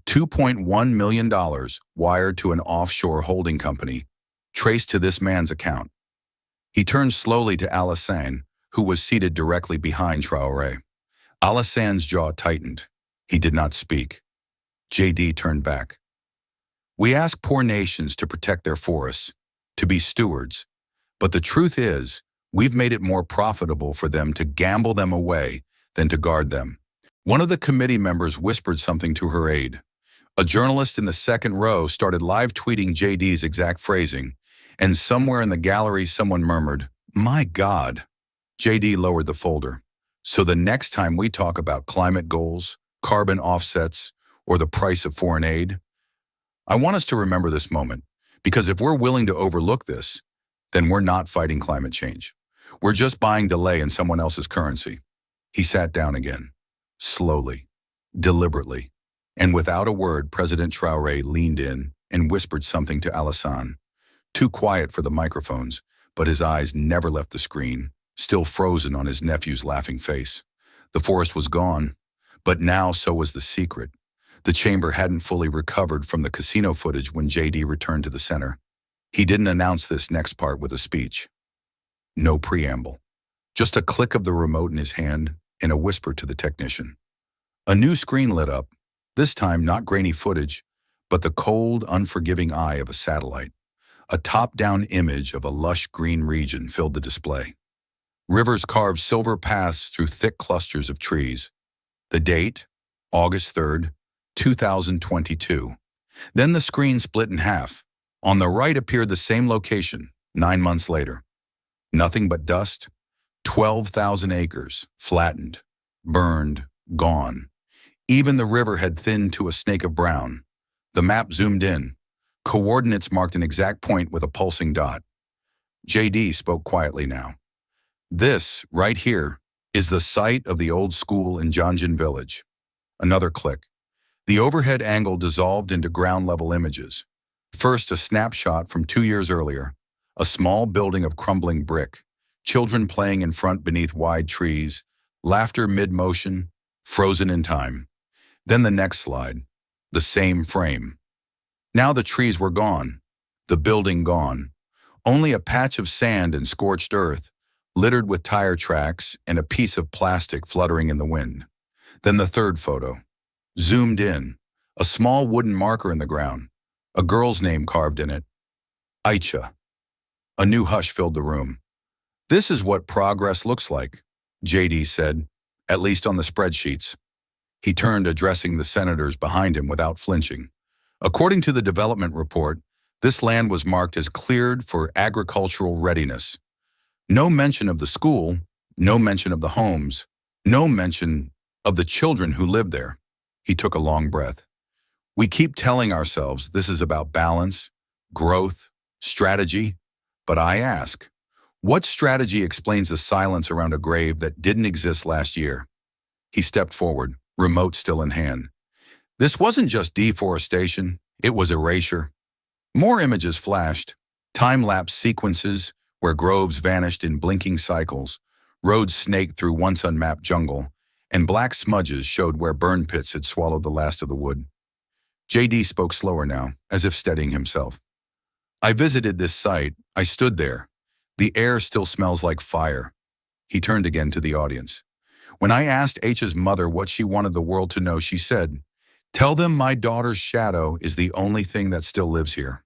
$2.1 million wired to an offshore holding company, traced to this man's account. He turned slowly to Alassane, who was seated directly behind Traoré. Alassane's jaw tightened. He did not speak. JD turned back. We ask poor nations to protect their forests, to be stewards. But the truth is, we've made it more profitable for them to gamble them away than to guard them. One of the committee members whispered something to her aide. A journalist in the second row started live tweeting JD's exact phrasing, and somewhere in the gallery someone murmured, "My God." JD lowered the folder. So the next time we talk about climate goals, carbon offsets, or the price of foreign aid, I want us to remember this moment, because if we're willing to overlook this, then we're not fighting climate change. We're just buying delay in someone else's currency. He sat down again, slowly, deliberately, and without a word, President Traoré leaned in and whispered something to Alassane. Too quiet for the microphones, but his eyes never left the screen, still frozen on his nephew's laughing face. The forest was gone, but now so was the secret. The chamber hadn't fully recovered from the casino footage when JD returned to the center. He didn't announce this next part with a speech. No preamble. Just a click of the remote in his hand and a whisper to the technician. A new screen lit up, this time not grainy footage, but the cold, unforgiving eye of a satellite. A top-down image of a lush green region filled the display. Rivers carved silver paths through thick clusters of trees. The date, August 3rd, 2022. Then the screen split in half. On the right appeared the same location, 9 months later. Nothing but dust, 12,000 acres, flattened, burned, gone. Even the river had thinned to a snake of brown. The map zoomed in. Coordinates marked an exact point with a pulsing dot. JD spoke quietly now. This, right here, is the site of the old school in Janjan village. Another click. The overhead angle dissolved into ground-level images. First, a snapshot from 2 years earlier, a small building of crumbling brick, children playing in front beneath wide trees, laughter mid-motion, frozen in time. Then the next slide, the same frame. Now the trees were gone, the building gone. Only a patch of sand and scorched earth, littered with tire tracks and a piece of plastic fluttering in the wind. Then the third photo. Zoomed in, a small wooden marker in the ground, a girl's name carved in it, Aicha. A new hush filled the room. This is what progress looks like, JD said, at least on the spreadsheets. He turned, addressing the senators behind him without flinching. According to the development report, this land was marked as cleared for agricultural readiness. No mention of the school, no mention of the homes, no mention of the children who lived there. He took a long breath. We keep telling ourselves this is about balance, growth, strategy, but I ask, what strategy explains the silence around a grave that didn't exist last year? He stepped forward, remote still in hand. This wasn't just deforestation, it was erasure. More images flashed, time-lapse sequences where groves vanished in blinking cycles, roads snaked through once unmapped jungle, and black smudges showed where burn pits had swallowed the last of the wood. JD spoke slower now, as if steadying himself. I visited this site. I stood there. The air still smells like fire. He turned again to the audience. When I asked H's mother what she wanted the world to know, she said, "Tell them my daughter's shadow is the only thing that still lives here."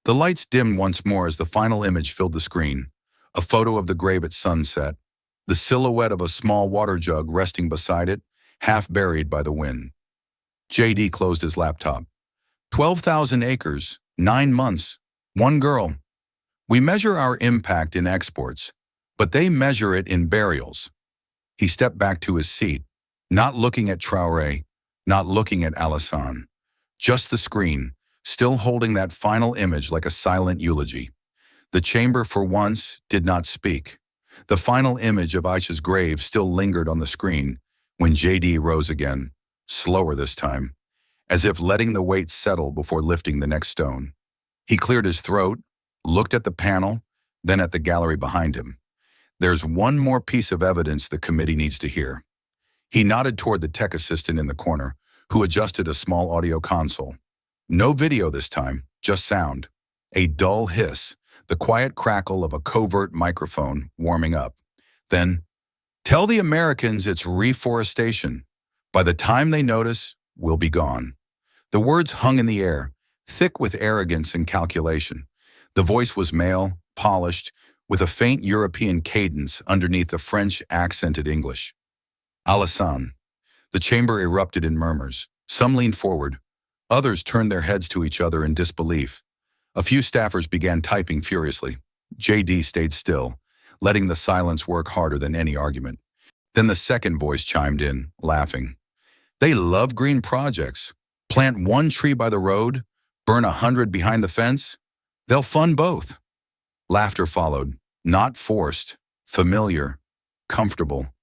The lights dimmed once more as the final image filled the screen, a photo of the grave at sunset, the silhouette of a small water jug resting beside it, half buried by the wind. JD closed his laptop. 12,000 acres, 9 months, one girl. We measure our impact in exports, but they measure it in burials. He stepped back to his seat, not looking at Traoré, not looking at Alassane, Just the screen, still holding that final image like a silent eulogy. The chamber, for once, did not speak. The final image of Aisha's grave still lingered on the screen when JD rose again, slower this time, as if letting the weight settle before lifting the next stone. He cleared his throat, looked at the panel, then at the gallery behind him. There's one more piece of evidence the committee needs to hear. He nodded toward the tech assistant in the corner, who adjusted a small audio console. No video this time, just sound. A dull hiss, the quiet crackle of a covert microphone warming up. Then, "Tell the Americans it's reforestation. By the time they notice, we'll be gone." The words hung in the air, thick with arrogance and calculation. The voice was male, polished, with a faint European cadence underneath the French accented English. Alassane. The chamber erupted in murmurs. Some leaned forward. Others turned their heads to each other in disbelief. A few staffers began typing furiously. JD stayed still, letting the silence work harder than any argument. Then the second voice chimed in, laughing. "They love green projects. Plant one tree by the road, burn 100 behind the fence. They'll fund both." Laughter followed, not forced, familiar, comfortable.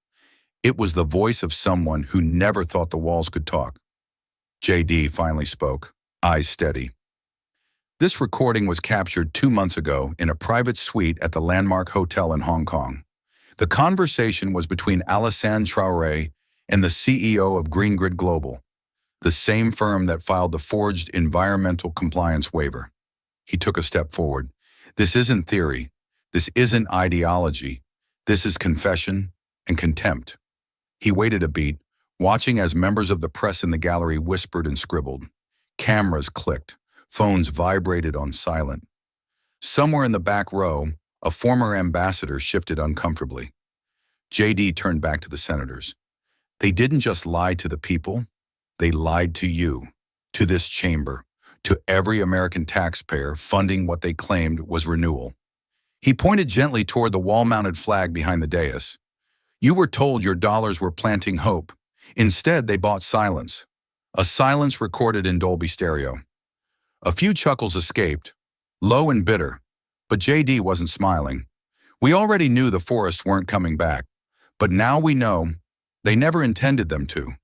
It was the voice of someone who never thought the walls could talk. JD finally spoke, eyes steady. This recording was captured 2 months ago in a private suite at the Landmark Hotel in Hong Kong. The conversation was between Alassane Traoré and the CEO of Green Grid Global, the same firm that filed the forged environmental compliance waiver. He took a step forward. "This isn't theory. This isn't ideology. This is confession and contempt." He waited a beat, watching as members of the press in the gallery whispered and scribbled. Cameras clicked. Phones vibrated on silent. Somewhere in the back row, a former ambassador shifted uncomfortably. JD turned back to the senators. "They didn't just lie to the people. They lied to you, to this chamber, to every American taxpayer funding what they claimed was renewal." He pointed gently toward the wall-mounted flag behind the dais. "You were told your dollars were planting hope. Instead, they bought silence. A silence recorded in Dolby Stereo." A few chuckles escaped, low and bitter, but JD wasn't smiling. "We already knew the forests weren't coming back, but now we know they never intended them to."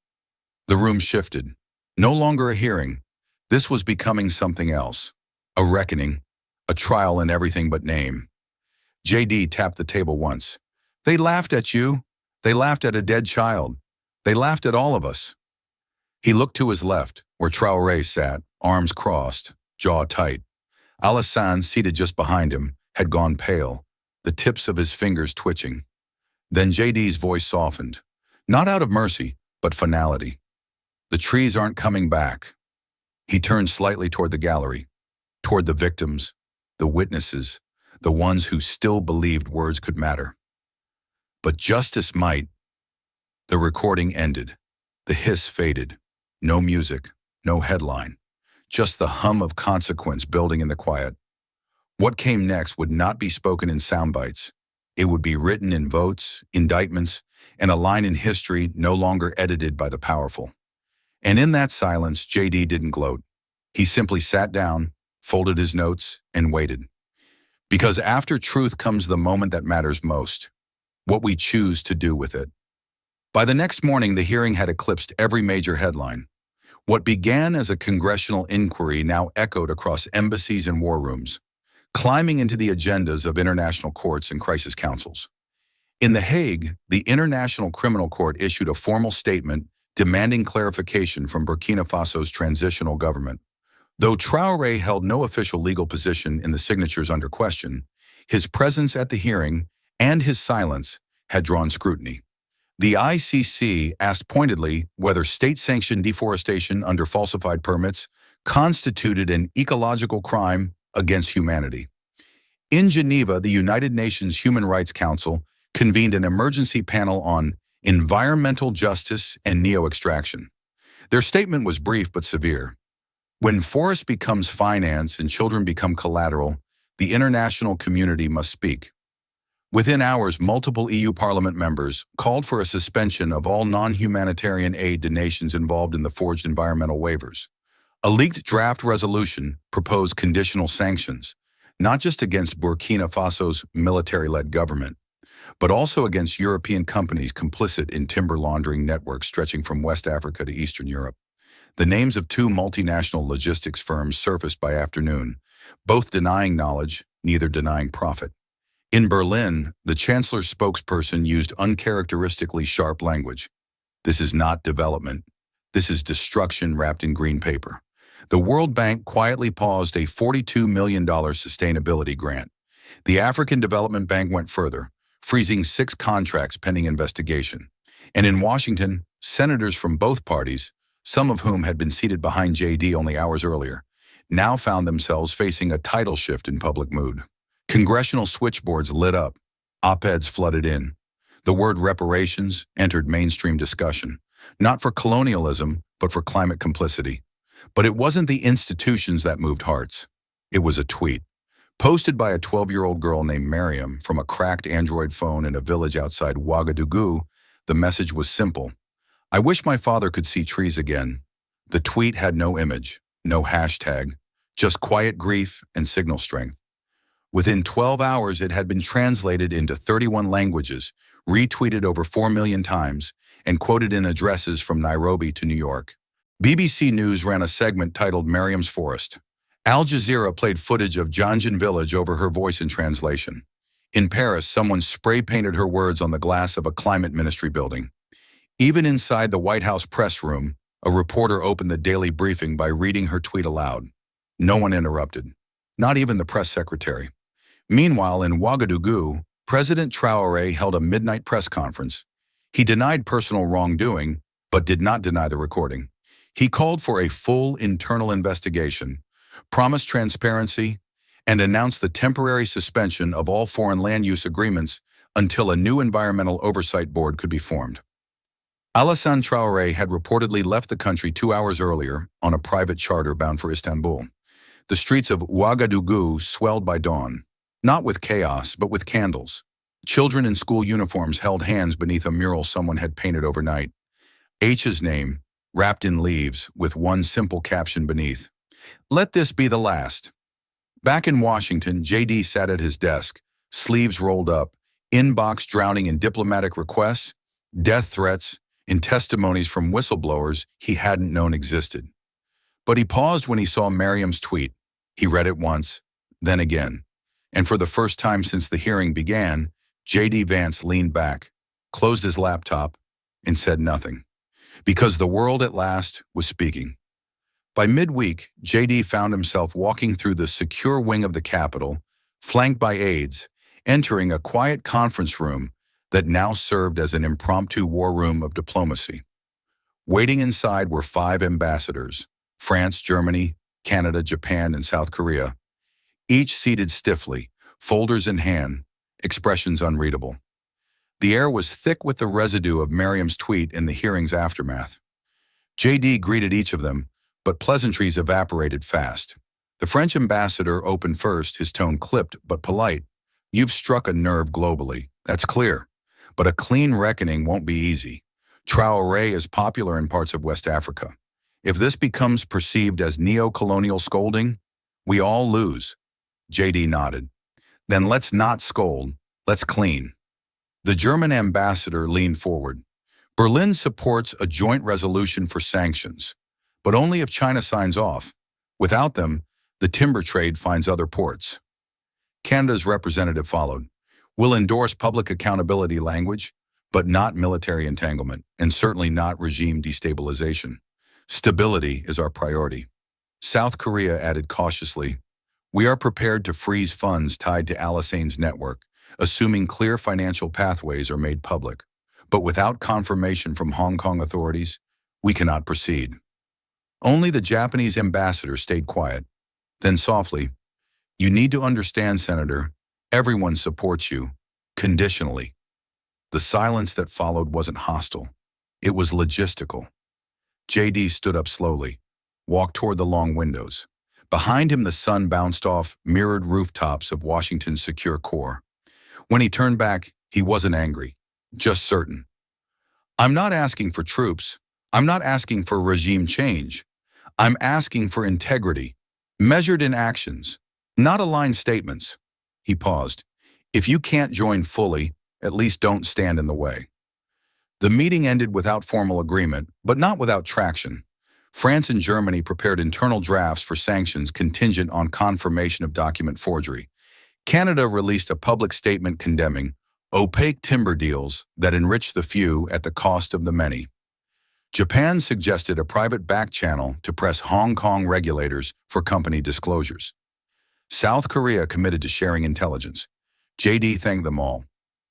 The room shifted. No longer a hearing. This was becoming something else. A reckoning, a trial in everything but name. JD tapped the table once. "They laughed at you. They laughed at a dead child. They laughed at all of us." He looked to his left, where Traoré sat, arms crossed, jaw tight. Alassane, seated just behind him, had gone pale, the tips of his fingers twitching. Then JD's voice softened, not out of mercy, but finality. "The trees aren't coming back." He turned slightly toward the gallery, toward the victims, the witnesses, the ones who still believed words could matter. But justice might. The recording ended. The hiss faded. No music, no headline. Just the hum of consequence building in the quiet. What came next would not be spoken in sound bites. It would be written in votes, indictments, and a line in history no longer edited by the powerful. And in that silence, JD didn't gloat. He simply sat down, folded his notes, and waited. Because after truth comes the moment that matters most, what we choose to do with it. By the next morning, the hearing had eclipsed every major headline. What began as a congressional inquiry now echoed across embassies and war rooms, climbing into the agendas of international courts and crisis councils. In The Hague, the International Criminal Court issued a formal statement demanding clarification from Burkina Faso's transitional government. Though Traoré held no official legal position in the signatures under question, his presence at the hearing and his silence had drawn scrutiny. The ICC asked pointedly whether state-sanctioned deforestation under falsified permits constituted an ecological crime against humanity. In Geneva, the United Nations Human Rights Council convened an emergency panel on environmental justice and neo-extraction. Their statement was brief but severe. When forest becomes finance and children become collateral, the international community must speak. Within hours, multiple EU Parliament members called for a suspension of all non-humanitarian aid to nations involved in the forged environmental waivers. A leaked draft resolution proposed conditional sanctions, not just against Burkina Faso's military-led government, but also against European companies complicit in timber laundering networks stretching from West Africa to Eastern Europe. The names of two multinational logistics firms surfaced by afternoon, both denying knowledge, neither denying profit. In Berlin, the chancellor's spokesperson used uncharacteristically sharp language. This is not development. This is destruction wrapped in green paper. The World Bank quietly paused a $42 million sustainability grant. The African Development Bank went further, freezing 6 contracts pending investigation. And in Washington, senators from both parties, some of whom had been seated behind JD only hours earlier, now found themselves facing a tidal shift in public mood. Congressional switchboards lit up. Op-eds flooded in. The word reparations entered mainstream discussion, not for colonialism, but for climate complicity. But it wasn't the institutions that moved hearts. It was a tweet, posted by a 12-year-old girl named Miriam from a cracked Android phone in a village outside Ouagadougou. The message was simple. I wish my father could see trees again. The tweet had no image, no hashtag, just quiet grief and signal strength. Within 12 hours, it had been translated into 31 languages, retweeted over 4 million times, and quoted in addresses from Nairobi to New York. BBC News ran a segment titled Miriam's Forest. Al Jazeera played footage of Janjan village over her voice in translation. In Paris, someone spray-painted her words on the glass of a climate ministry building. Even inside the White House press room, a reporter opened the daily briefing by reading her tweet aloud. No one interrupted, not even the press secretary. Meanwhile, in Ouagadougou, President Traoré held a midnight press conference. He denied personal wrongdoing, but did not deny the recording. He called for a full internal investigation, promised transparency, and announced the temporary suspension of all foreign land use agreements until a new environmental oversight board could be formed. Alassane Traoré had reportedly left the country 2 hours earlier on a private charter bound for Istanbul. The streets of Ouagadougou swelled by dawn, not with chaos, but with candles. Children in school uniforms held hands beneath a mural someone had painted overnight. H's name, wrapped in leaves, with one simple caption beneath. Let this be the last. Back in Washington, JD sat at his desk, sleeves rolled up, inbox drowning in diplomatic requests, death threats, and testimonies from whistleblowers he hadn't known existed. But he paused when he saw Miriam's tweet. He read it once, then again. And for the first time since the hearing began, JD Vance leaned back, closed his laptop, and said nothing. Because the world at last was speaking. By midweek, JD found himself walking through the secure wing of the Capitol, flanked by aides, entering a quiet conference room that now served as an impromptu war room of diplomacy. Waiting inside were 5 ambassadors, France, Germany, Canada, Japan, and South Korea, each seated stiffly, folders in hand, expressions unreadable. The air was thick with the residue of Miriam's tweet in the hearing's aftermath. JD greeted each of them, but pleasantries evaporated fast. The French ambassador opened first, his tone clipped but polite. You've struck a nerve globally, that's clear. But a clean reckoning won't be easy. Traoré is popular in parts of West Africa. If this becomes perceived as neo-colonial scolding, we all lose. JD nodded. Then let's not scold, let's clean. The German ambassador leaned forward. Berlin supports a joint resolution for sanctions, but only if China signs off. Without them, the timber trade finds other ports. Canada's representative followed. We'll endorse public accountability language, but not military entanglement, and certainly not regime destabilization. Stability is our priority. South Korea added cautiously, we are prepared to freeze funds tied to Alassane's network, assuming clear financial pathways are made public. But without confirmation from Hong Kong authorities, we cannot proceed. Only the Japanese ambassador stayed quiet. Then softly, you need to understand, Senator, everyone supports you, conditionally. The silence that followed wasn't hostile. It was logistical. JD stood up slowly, walked toward the long windows. Behind him, the sun bounced off mirrored rooftops of Washington's secure core. When he turned back, he wasn't angry, just certain. I'm not asking for troops. I'm not asking for regime change. I'm asking for integrity, measured in actions, not aligned statements. He paused. If you can't join fully, at least don't stand in the way. The meeting ended without formal agreement, but not without traction. France and Germany prepared internal drafts for sanctions contingent on confirmation of document forgery. Canada released a public statement condemning opaque timber deals that enrich the few at the cost of the many. Japan suggested a private back channel to press Hong Kong regulators for company disclosures. South Korea committed to sharing intelligence. JD thanked them all,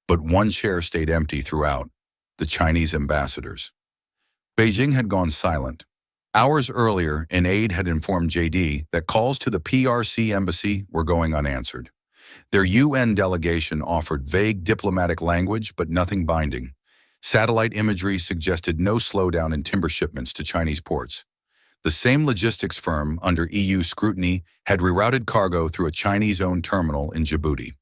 but one chair stayed empty throughout: the Chinese ambassadors. Beijing had gone silent. Hours earlier, an aide had informed JD that calls to the PRC embassy were going unanswered. Their UN delegation offered vague diplomatic language, but nothing binding. Satellite imagery suggested no slowdown in timber shipments to Chinese ports. The same logistics firm, under EU scrutiny, had rerouted cargo through a Chinese-owned terminal in Djibouti.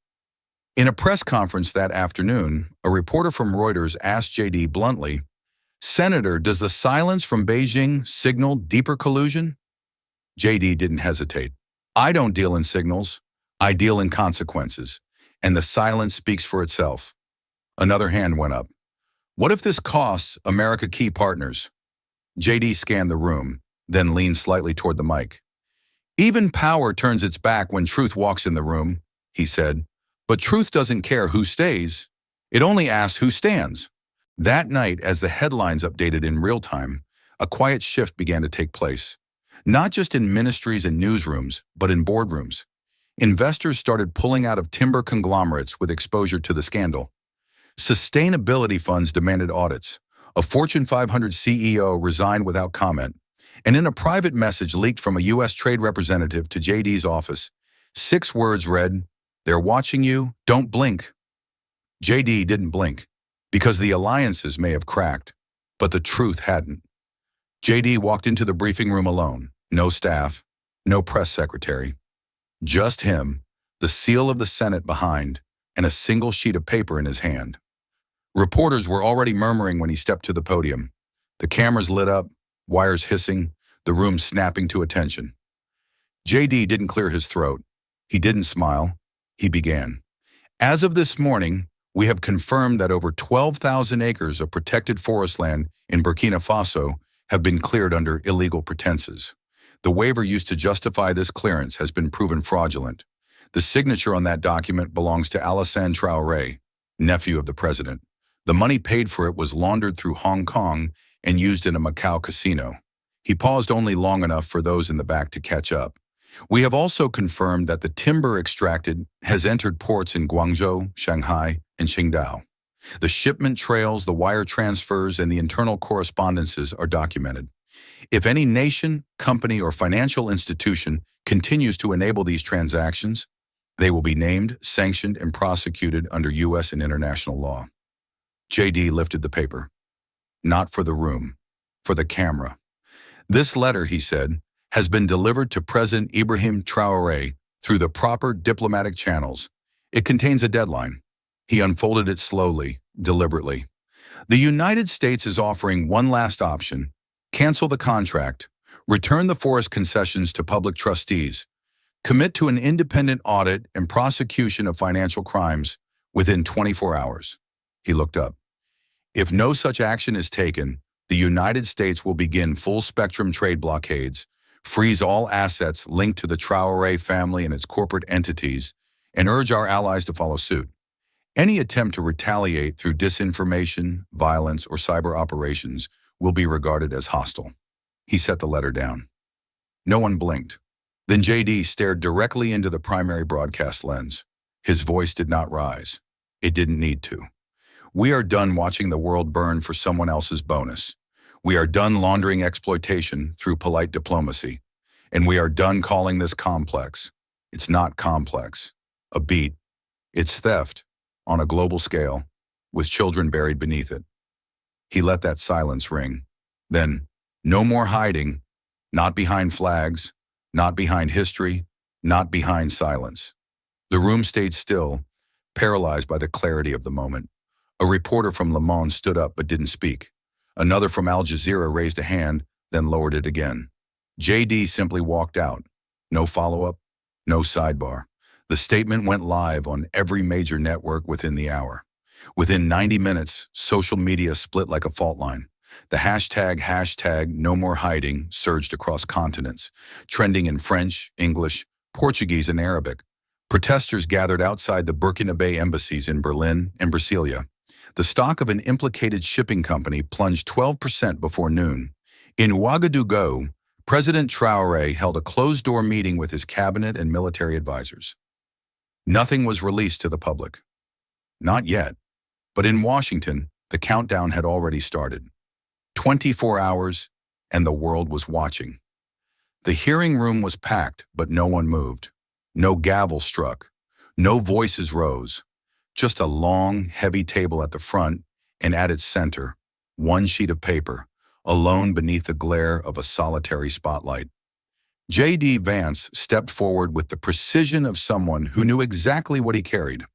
In a press conference that afternoon, a reporter from Reuters asked JD bluntly, "Senator, does the silence from Beijing signal deeper collusion?" JD didn't hesitate. "I don't deal in signals. I deal in consequences, and the silence speaks for itself." Another hand went up. "What if this costs America key partners?" JD scanned the room, then leaned slightly toward the mic. "Even power turns its back when truth walks in the room," he said. "But truth doesn't care who stays. It only asks who stands." That night, as the headlines updated in real time, a quiet shift began to take place. Not just in ministries and newsrooms, but in boardrooms. Investors started pulling out of timber conglomerates with exposure to the scandal. Sustainability funds demanded audits. A Fortune 500 CEO resigned without comment. And in a private message leaked from a U.S. trade representative to JD's office, 6 words read, "They're watching you, don't blink." JD didn't blink, because the alliances may have cracked, but the truth hadn't. JD walked into the briefing room alone. No staff, no press secretary. Just him, the seal of the Senate behind, and a single sheet of paper in his hand. Reporters were already murmuring when he stepped to the podium. The cameras lit up, wires hissing, the room snapping to attention. JD didn't clear his throat. He didn't smile. He began. "As of this morning, we have confirmed that over 12,000 acres of protected forest land in Burkina Faso have been cleared under illegal pretenses. The waiver used to justify this clearance has been proven fraudulent. The signature on that document belongs to Alassane Traoré, nephew of the president. The money paid for it was laundered through Hong Kong and used in a Macau casino." He paused only long enough for those in the back to catch up. "We have also confirmed that the timber extracted has entered ports in Guangzhou, Shanghai, and Qingdao. The shipment trails, the wire transfers, and the internal correspondences are documented. If any nation, company, or financial institution continues to enable these transactions, they will be named, sanctioned, and prosecuted under U.S. and international law." JD lifted the paper. "Not for the room, for the camera. This letter," he said, "has been delivered to President Ibrahim Traoré through the proper diplomatic channels. It contains a deadline." He unfolded it slowly, deliberately. "The United States is offering one last option: cancel the contract, return the forest concessions to public trustees, commit to an independent audit and prosecution of financial crimes within 24 hours. He looked up. "If no such action is taken, the United States will begin full-spectrum trade blockades, freeze all assets linked to the Traoré family and its corporate entities, and urge our allies to follow suit. Any attempt to retaliate through disinformation, violence, or cyber operations will be regarded as hostile." He set the letter down. No one blinked. Then JD stared directly into the primary broadcast lens. His voice did not rise. It didn't need to. "We are done watching the world burn for someone else's bonus. We are done laundering exploitation through polite diplomacy. And we are done calling this complex. It's not complex. A beat. It's theft, on a global scale, with children buried beneath it." He let that silence ring. Then, "No more hiding, not behind flags, not behind history, not behind silence." The room stayed still, paralyzed by the clarity of the moment. A reporter from Le Monde stood up but didn't speak. Another from Al Jazeera raised a hand, then lowered it again. JD simply walked out. No follow-up, no sidebar. The statement went live on every major network within the hour. Within 90 minutes, social media split like a fault line. The hashtag no more hiding surged across continents, trending in French, English, Portuguese, and Arabic. Protesters gathered outside the Burkinabe embassies in Berlin and Brasilia. The stock of an implicated shipping company plunged 12% before noon. In Ouagadougou, President Traoré held a closed-door meeting with his cabinet and military advisors. Nothing was released to the public. Not yet. But in Washington, the countdown had already started. 24 hours, and the world was watching. The hearing room was packed, but no one moved. No gavel struck. No voices rose. Just a long, heavy table at the front, and at its center, one sheet of paper, alone beneath the glare of a solitary spotlight. J.D. Vance stepped forward with the precision of someone who knew exactly what he carried.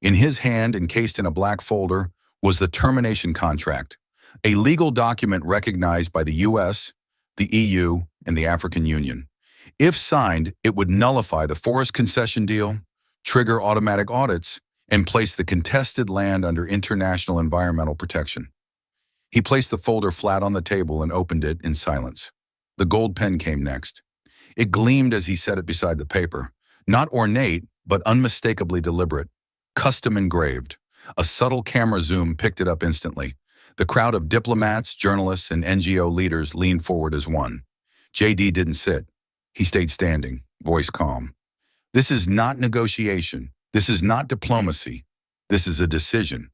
In his hand, encased in a black folder, was the termination contract, a legal document recognized by the U.S., the EU, and the African Union. If signed, it would nullify the forest concession deal, trigger automatic audits, and place the contested land under international environmental protection. He placed the folder flat on the table and opened it in silence. The gold pen came next. It gleamed as he set it beside the paper, not ornate, but unmistakably deliberate, custom engraved. A subtle camera zoom picked it up instantly. The crowd of diplomats, journalists, and NGO leaders leaned forward as one. JD didn't sit. He stayed standing, voice calm. This is not negotiation. This is not diplomacy. This is a decision.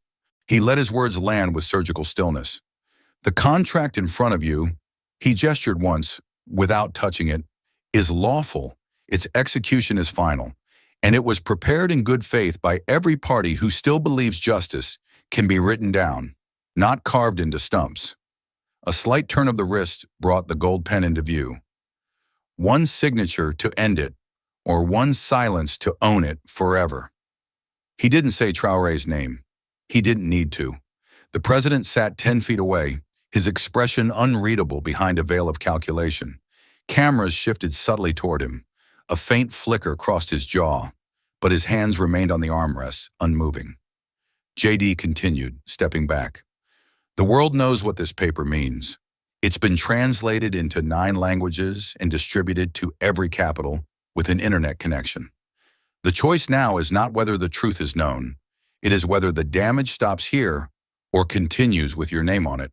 He let his words land with surgical stillness. The contract in front of you, he gestured once, without touching it, is lawful. Its execution is final. And it was prepared in good faith by every party who still believes justice can be written down, not carved into stumps. A slight turn of the wrist brought the gold pen into view. One signature to end it, or one silence to own it forever. He didn't say Traoré's name. He didn't need to. The president sat 10 feet away, his expression unreadable behind a veil of calculation. Cameras shifted subtly toward him. A faint flicker crossed his jaw, but his hands remained on the armrests, unmoving. JD continued, stepping back. The world knows what this paper means. It's been translated into 9 languages and distributed to every capital with an internet connection. The choice now is not whether the truth is known. It is whether the damage stops here or continues with your name on it.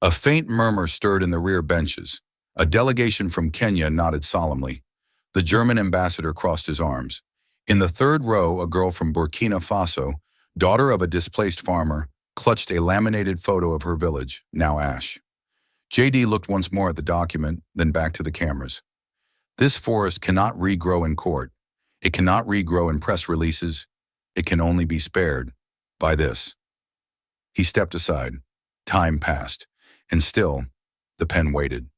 A faint murmur stirred in the rear benches. A delegation from Kenya nodded solemnly. The German ambassador crossed his arms. In the third row, a girl from Burkina Faso, daughter of a displaced farmer, clutched a laminated photo of her village, now ash. JD looked once more at the document, then back to the cameras. This forest cannot regrow in court. It cannot regrow in press releases. It can only be spared by this. He stepped aside. Time passed, and still, the pen waited.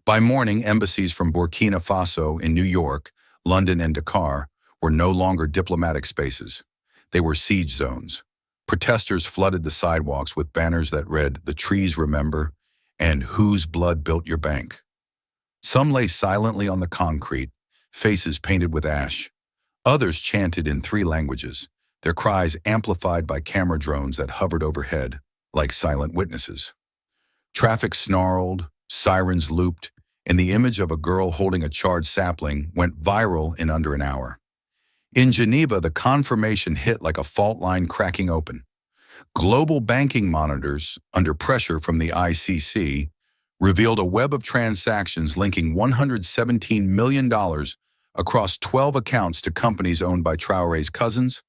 By morning, embassies from Burkina Faso in New York, London, and Dakar were no longer diplomatic spaces. They were siege zones. Protesters flooded the sidewalks with banners that read, "The trees remember," and "Whose blood built your bank?" Some lay silently on the concrete, faces painted with ash. Others chanted in 3 languages, their cries amplified by camera drones that hovered overhead like silent witnesses. Traffic snarled, sirens looped, and the image of a girl holding a charred sapling went viral in under an hour. In Geneva, the confirmation hit like a fault line cracking open. Global banking monitors, under pressure from the ICC, revealed a web of transactions linking $117 million across 12 accounts to companies owned by Traoré's cousins,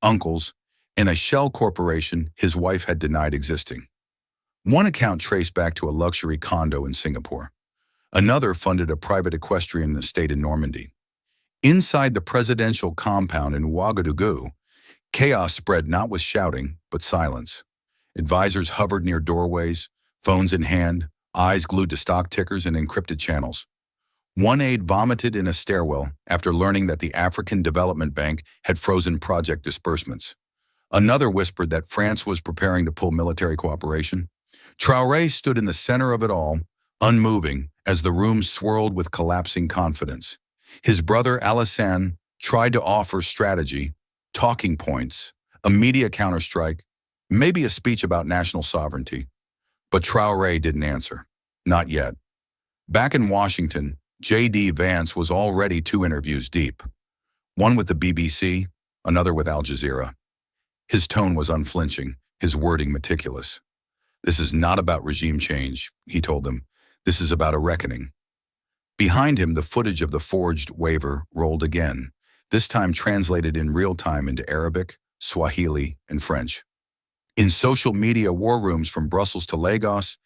uncles, and a shell corporation his wife had denied existing. One account traced back to a luxury condo in Singapore. Another funded a private equestrian estate in Normandy. Inside the presidential compound in Ouagadougou, chaos spread not with shouting, but silence. Advisors hovered near doorways, phones in hand, eyes glued to stock tickers and encrypted channels. One aide vomited in a stairwell after learning that the African Development Bank had frozen project disbursements. Another whispered that France was preparing to pull military cooperation. Traoré stood in the center of it all, unmoving, as the room swirled with collapsing confidence. His brother Alassane tried to offer strategy, talking points, a media counterstrike, maybe a speech about national sovereignty. But Traoré didn't answer. Not yet. Back in Washington, J.D. Vance was already 2 interviews deep. One with the BBC, another with Al Jazeera. His tone was unflinching, his wording meticulous. "This is not about regime change," he told them. "This is about a reckoning." Behind him, the footage of the forged waiver rolled again, this time translated in real time into Arabic, Swahili, and French. In social media war rooms from Brussels to Lagos,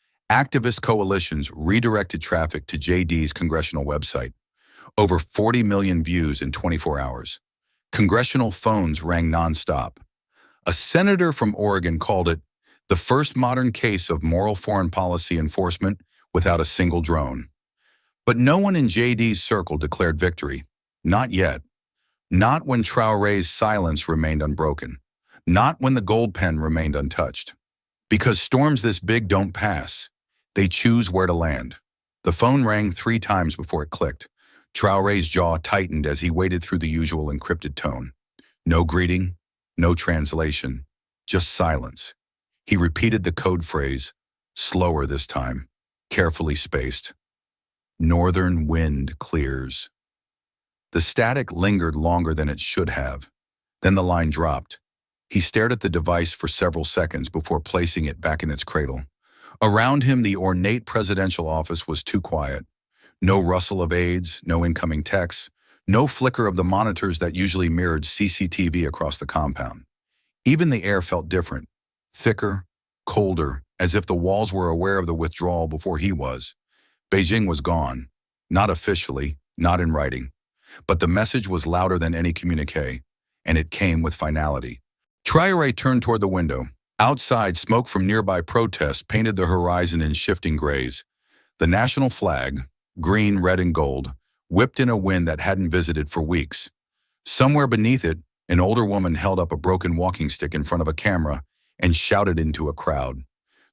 activist coalitions redirected traffic to JD's congressional website. Over 40 million views in 24 hours. Congressional phones rang nonstop. A senator from Oregon called it the first modern case of moral foreign policy enforcement without a single drone. But no one in JD's circle declared victory. Not yet. Not when Traoré's silence remained unbroken. Not when the gold pen remained untouched. Because storms this big don't pass. They choose where to land. The phone rang 3 times before it clicked. Traoré's jaw tightened as he waited through the usual encrypted tone. No greeting, no translation, just silence. He repeated the code phrase, slower this time, carefully spaced. "Northern wind clears." The static lingered longer than it should have. Then the line dropped. He stared at the device for several seconds before placing it back in its cradle. Around him, the ornate presidential office was too quiet. No rustle of aides, no incoming texts, no flicker of the monitors that usually mirrored CCTV across the compound. Even the air felt different, thicker, colder, as if the walls were aware of the withdrawal before he was. Beijing was gone, not officially, not in writing. But the message was louder than any communique, and it came with finality. Traoré turned toward the window. Outside, smoke from nearby protests painted the horizon in shifting grays. The national flag, green, red, and gold, whipped in a wind that hadn't visited for weeks. Somewhere beneath it, an older woman held up a broken walking stick in front of a camera and shouted into a crowd,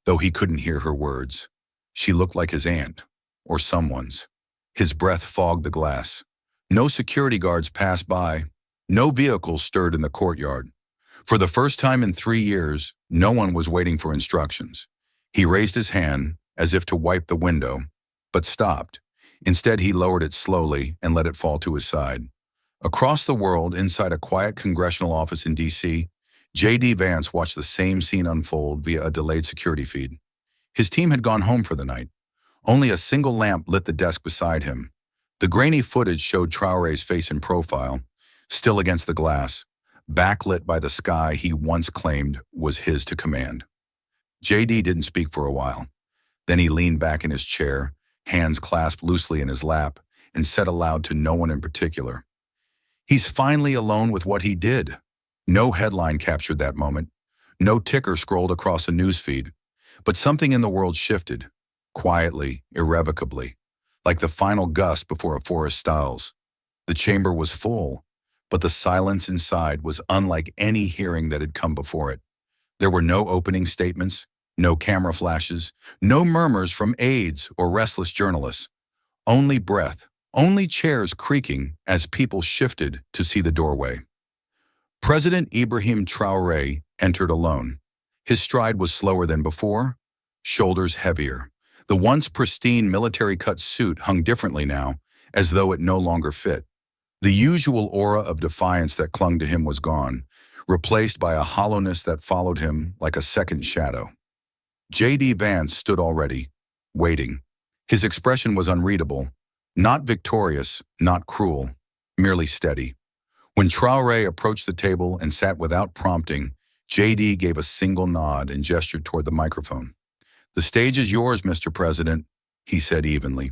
though he couldn't hear her words. She looked like his aunt, or someone's. His breath fogged the glass. No security guards passed by. No vehicles stirred in the courtyard. For the first time in 3 years, no one was waiting for instructions. He raised his hand, as if to wipe the window, but stopped. Instead, he lowered it slowly and let it fall to his side. Across the world, inside a quiet congressional office in D.C., J.D. Vance watched the same scene unfold via a delayed security feed. His team had gone home for the night. Only a single lamp lit the desk beside him. The grainy footage showed Traoré's face in profile, still against the glass, backlit by the sky he once claimed was his to command. J.D. didn't speak for a while. Then he leaned back in his chair, hands clasped loosely in his lap, and said aloud to no one in particular, "He's finally alone with what he did." No headline captured that moment. No ticker scrolled across a newsfeed. But something in the world shifted, quietly, irrevocably, like the final gust before a forest stalls. The chamber was full, but the silence inside was unlike any hearing that had come before it. There were no opening statements, no camera flashes, no murmurs from aides or restless journalists. Only breath, only chairs creaking as people shifted to see the doorway. President Ibrahim Traoré entered alone. His stride was slower than before, shoulders heavier. The once pristine military-cut suit hung differently now, as though it no longer fit. The usual aura of defiance that clung to him was gone, replaced by a hollowness that followed him like a second shadow. J.D. Vance stood already, waiting. His expression was unreadable, not victorious, not cruel, merely steady. When Traoré approached the table and sat without prompting, J.D. gave a single nod and gestured toward the microphone. "The stage is yours, Mr. President," he said evenly.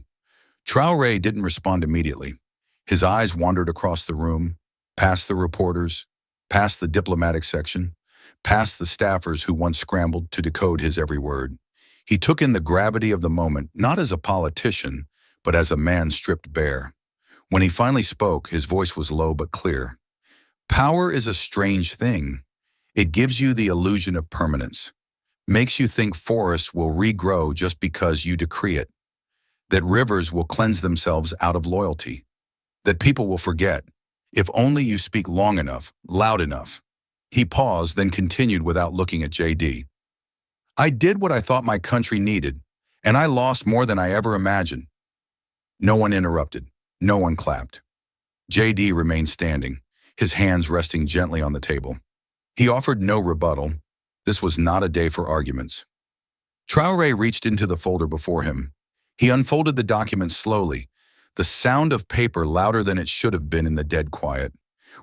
Traoré didn't respond immediately. His eyes wandered across the room, past the reporters, past the diplomatic section, past the staffers who once scrambled to decode his every word. He took in the gravity of the moment, not as a politician, but as a man stripped bare. When he finally spoke, his voice was low but clear. "Power is a strange thing. It gives you the illusion of permanence. Makes you think forests will regrow just because you decree it. that rivers will cleanse themselves out of loyalty, that people will forget, if only you speak long enough, loud enough. He paused, then continued without looking at JD. I did what I thought my country needed, and I lost more than I ever imagined. No one interrupted. No one clapped. JD remained standing, his hands resting gently on the table. He offered no rebuttal. This was not a day for arguments. Traoré reached into the folder before him. He unfolded the document slowly, the sound of paper louder than it should have been in the dead quiet.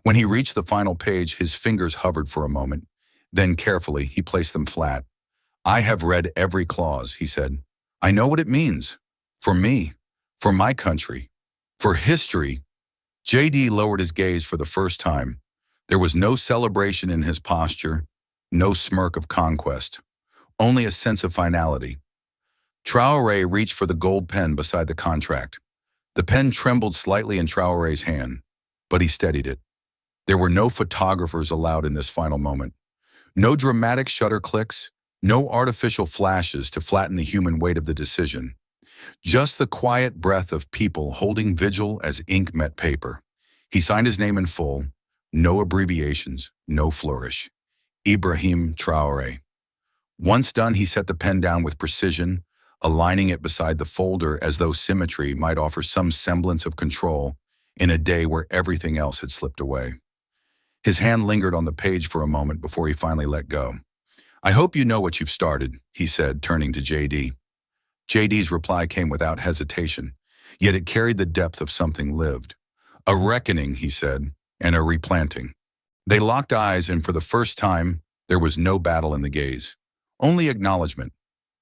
When he reached the final page, his fingers hovered for a moment. Then carefully, he placed them flat. I have read every clause, he said. I know what it means. For me, for my country, for history. JD lowered his gaze for the first time. There was no celebration in his posture, no smirk of conquest, only a sense of finality. Traoré reached for the gold pen beside the contract. The pen trembled slightly in Traoré's hand, but he steadied it. There were no photographers allowed in this final moment. No dramatic shutter clicks, no artificial flashes to flatten the human weight of the decision. Just the quiet breath of people holding vigil as ink met paper. He signed his name in full, no abbreviations, no flourish. Ibrahim Traoré. Once done, he set the pen down with precision, aligning it beside the folder as though symmetry might offer some semblance of control in a day where everything else had slipped away. His hand lingered on the page for a moment before he finally let go. I hope you know what you've started, he said, turning to JD. JD's reply came without hesitation, yet it carried the depth of something lived. A reckoning, he said, and a replanting. They locked eyes, and for the first time, there was no battle in the gaze. Only acknowledgement,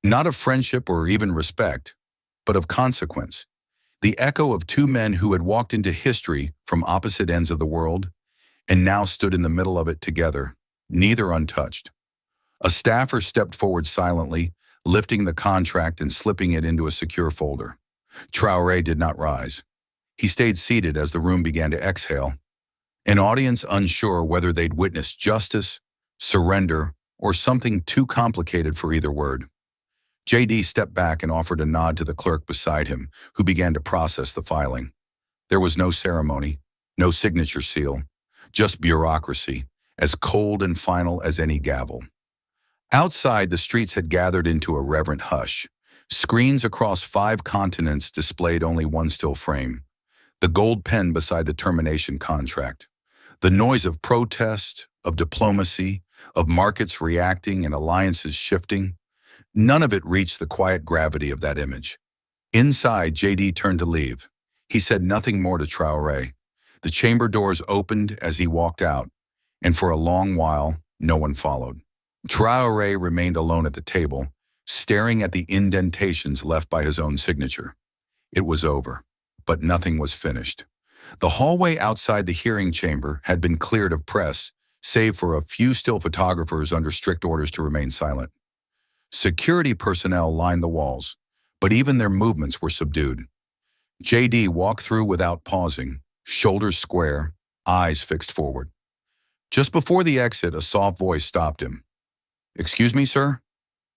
not of friendship or even respect, but of consequence. The echo of two men who had walked into history from opposite ends of the world and now stood in the middle of it together, neither untouched. A staffer stepped forward silently, lifting the contract and slipping it into a secure folder. Traoré did not rise. He stayed seated as the room began to exhale, an audience unsure whether they'd witnessed justice, surrender, or something too complicated for either word. JD stepped back and offered a nod to the clerk beside him, who began to process the filing. There was no ceremony, no signature seal, just bureaucracy, as cold and final as any gavel. Outside, the streets had gathered into a reverent hush. Screens across 5 continents displayed only one still frame, the gold pen beside the termination contract. The noise of protest, of diplomacy, of markets reacting and alliances shifting, none of it reached the quiet gravity of that image. Inside, JD turned to leave. He said nothing more to Traoré. The chamber doors opened as he walked out, and for a long while, no one followed. Traoré remained alone at the table, staring at the indentations left by his own signature. It was over, but nothing was finished. The hallway outside the hearing chamber had been cleared of press, save for a few still photographers under strict orders to remain silent. Security personnel lined the walls, but even their movements were subdued. JD walked through without pausing, shoulders square, eyes fixed forward. Just before the exit, a soft voice stopped him. Excuse me, sir?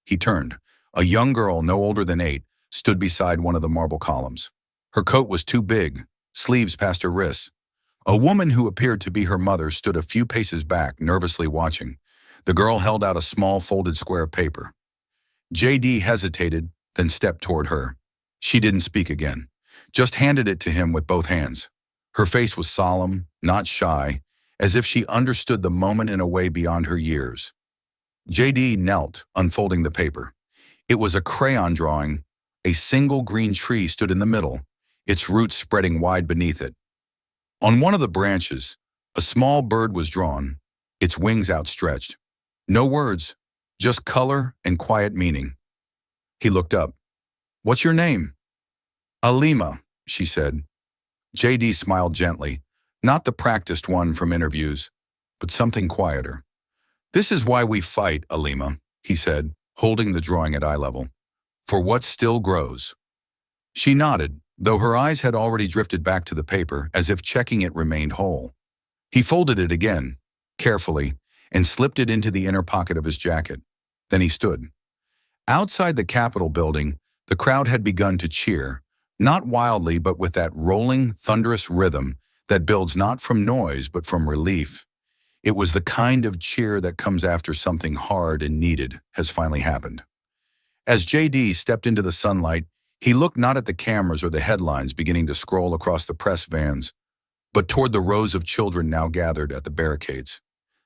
He turned. A young girl, no older than 8, stood beside one of the marble columns. Her coat was too big, sleeves past her wrists. A woman who appeared to be her mother stood a few paces back, nervously watching. The girl held out a small folded square of paper. JD hesitated, then stepped toward her. She didn't speak again, just handed it to him with both hands. Her face was solemn, not shy, as if she understood the moment in a way beyond her years. JD knelt, unfolding the paper. It was a crayon drawing. A single green tree stood in the middle, its roots spreading wide beneath it. On one of the branches, a small bird was drawn, its wings outstretched. No words, just color and quiet meaning. He looked up. What's your name? Alima, she said. JD smiled gently, not the practiced one from interviews, but something quieter. This is why we fight, Alima, he said, holding the drawing at eye level. For what still grows. She nodded, though her eyes had already drifted back to the paper as if checking it remained whole. He folded it again, carefully, and slipped it into the inner pocket of his jacket. Then he stood. Outside the Capitol building, the crowd had begun to cheer, Not wildly, but with that rolling, thunderous rhythm that builds not from noise, but from relief. It was the kind of cheer that comes after something hard and needed has finally happened. As JD stepped into the sunlight, he looked not at the cameras or the headlines beginning to scroll across the press vans, but toward the rows of children now gathered at the barricades.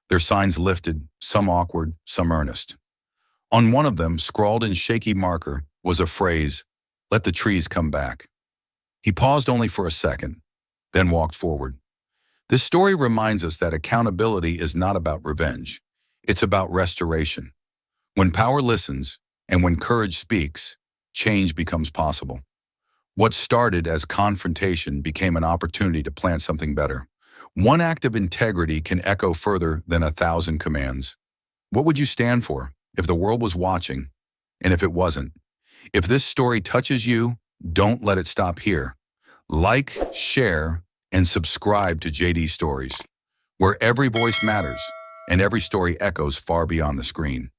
Their signs lifted, some awkward, some earnest. On one of them, scrawled in shaky marker, was a phrase, "Let the trees come back." He paused only for a second, then walked forward. This story reminds us that accountability is not about revenge. It's about restoration. When power listens, and when courage speaks, change becomes possible. What started as confrontation became an opportunity to plant something better. One act of integrity can echo further than 1,000 commands. What would you stand for if the world was watching, and if it wasn't? If this story touches you, don't let it stop here. Like, share, and subscribe to JD Stories, where every voice matters and every story echoes far beyond the screen.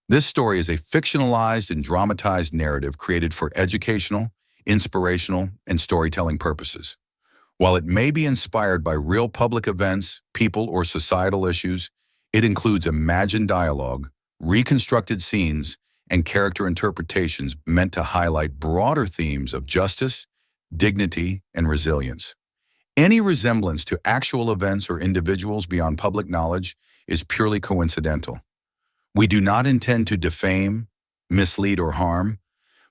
This story is a fictionalized and dramatized narrative created for educational, inspirational, and storytelling purposes. While it may be inspired by real public events, people, or societal issues, it includes imagined dialogue, reconstructed scenes, and character interpretations meant to highlight broader themes of justice, dignity, and resilience. Any resemblance to actual events or individuals beyond public knowledge is purely coincidental. We do not intend to defame, mislead, or harm,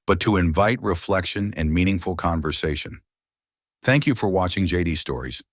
but to invite reflection and meaningful conversation. Thank you for watching JD Stories.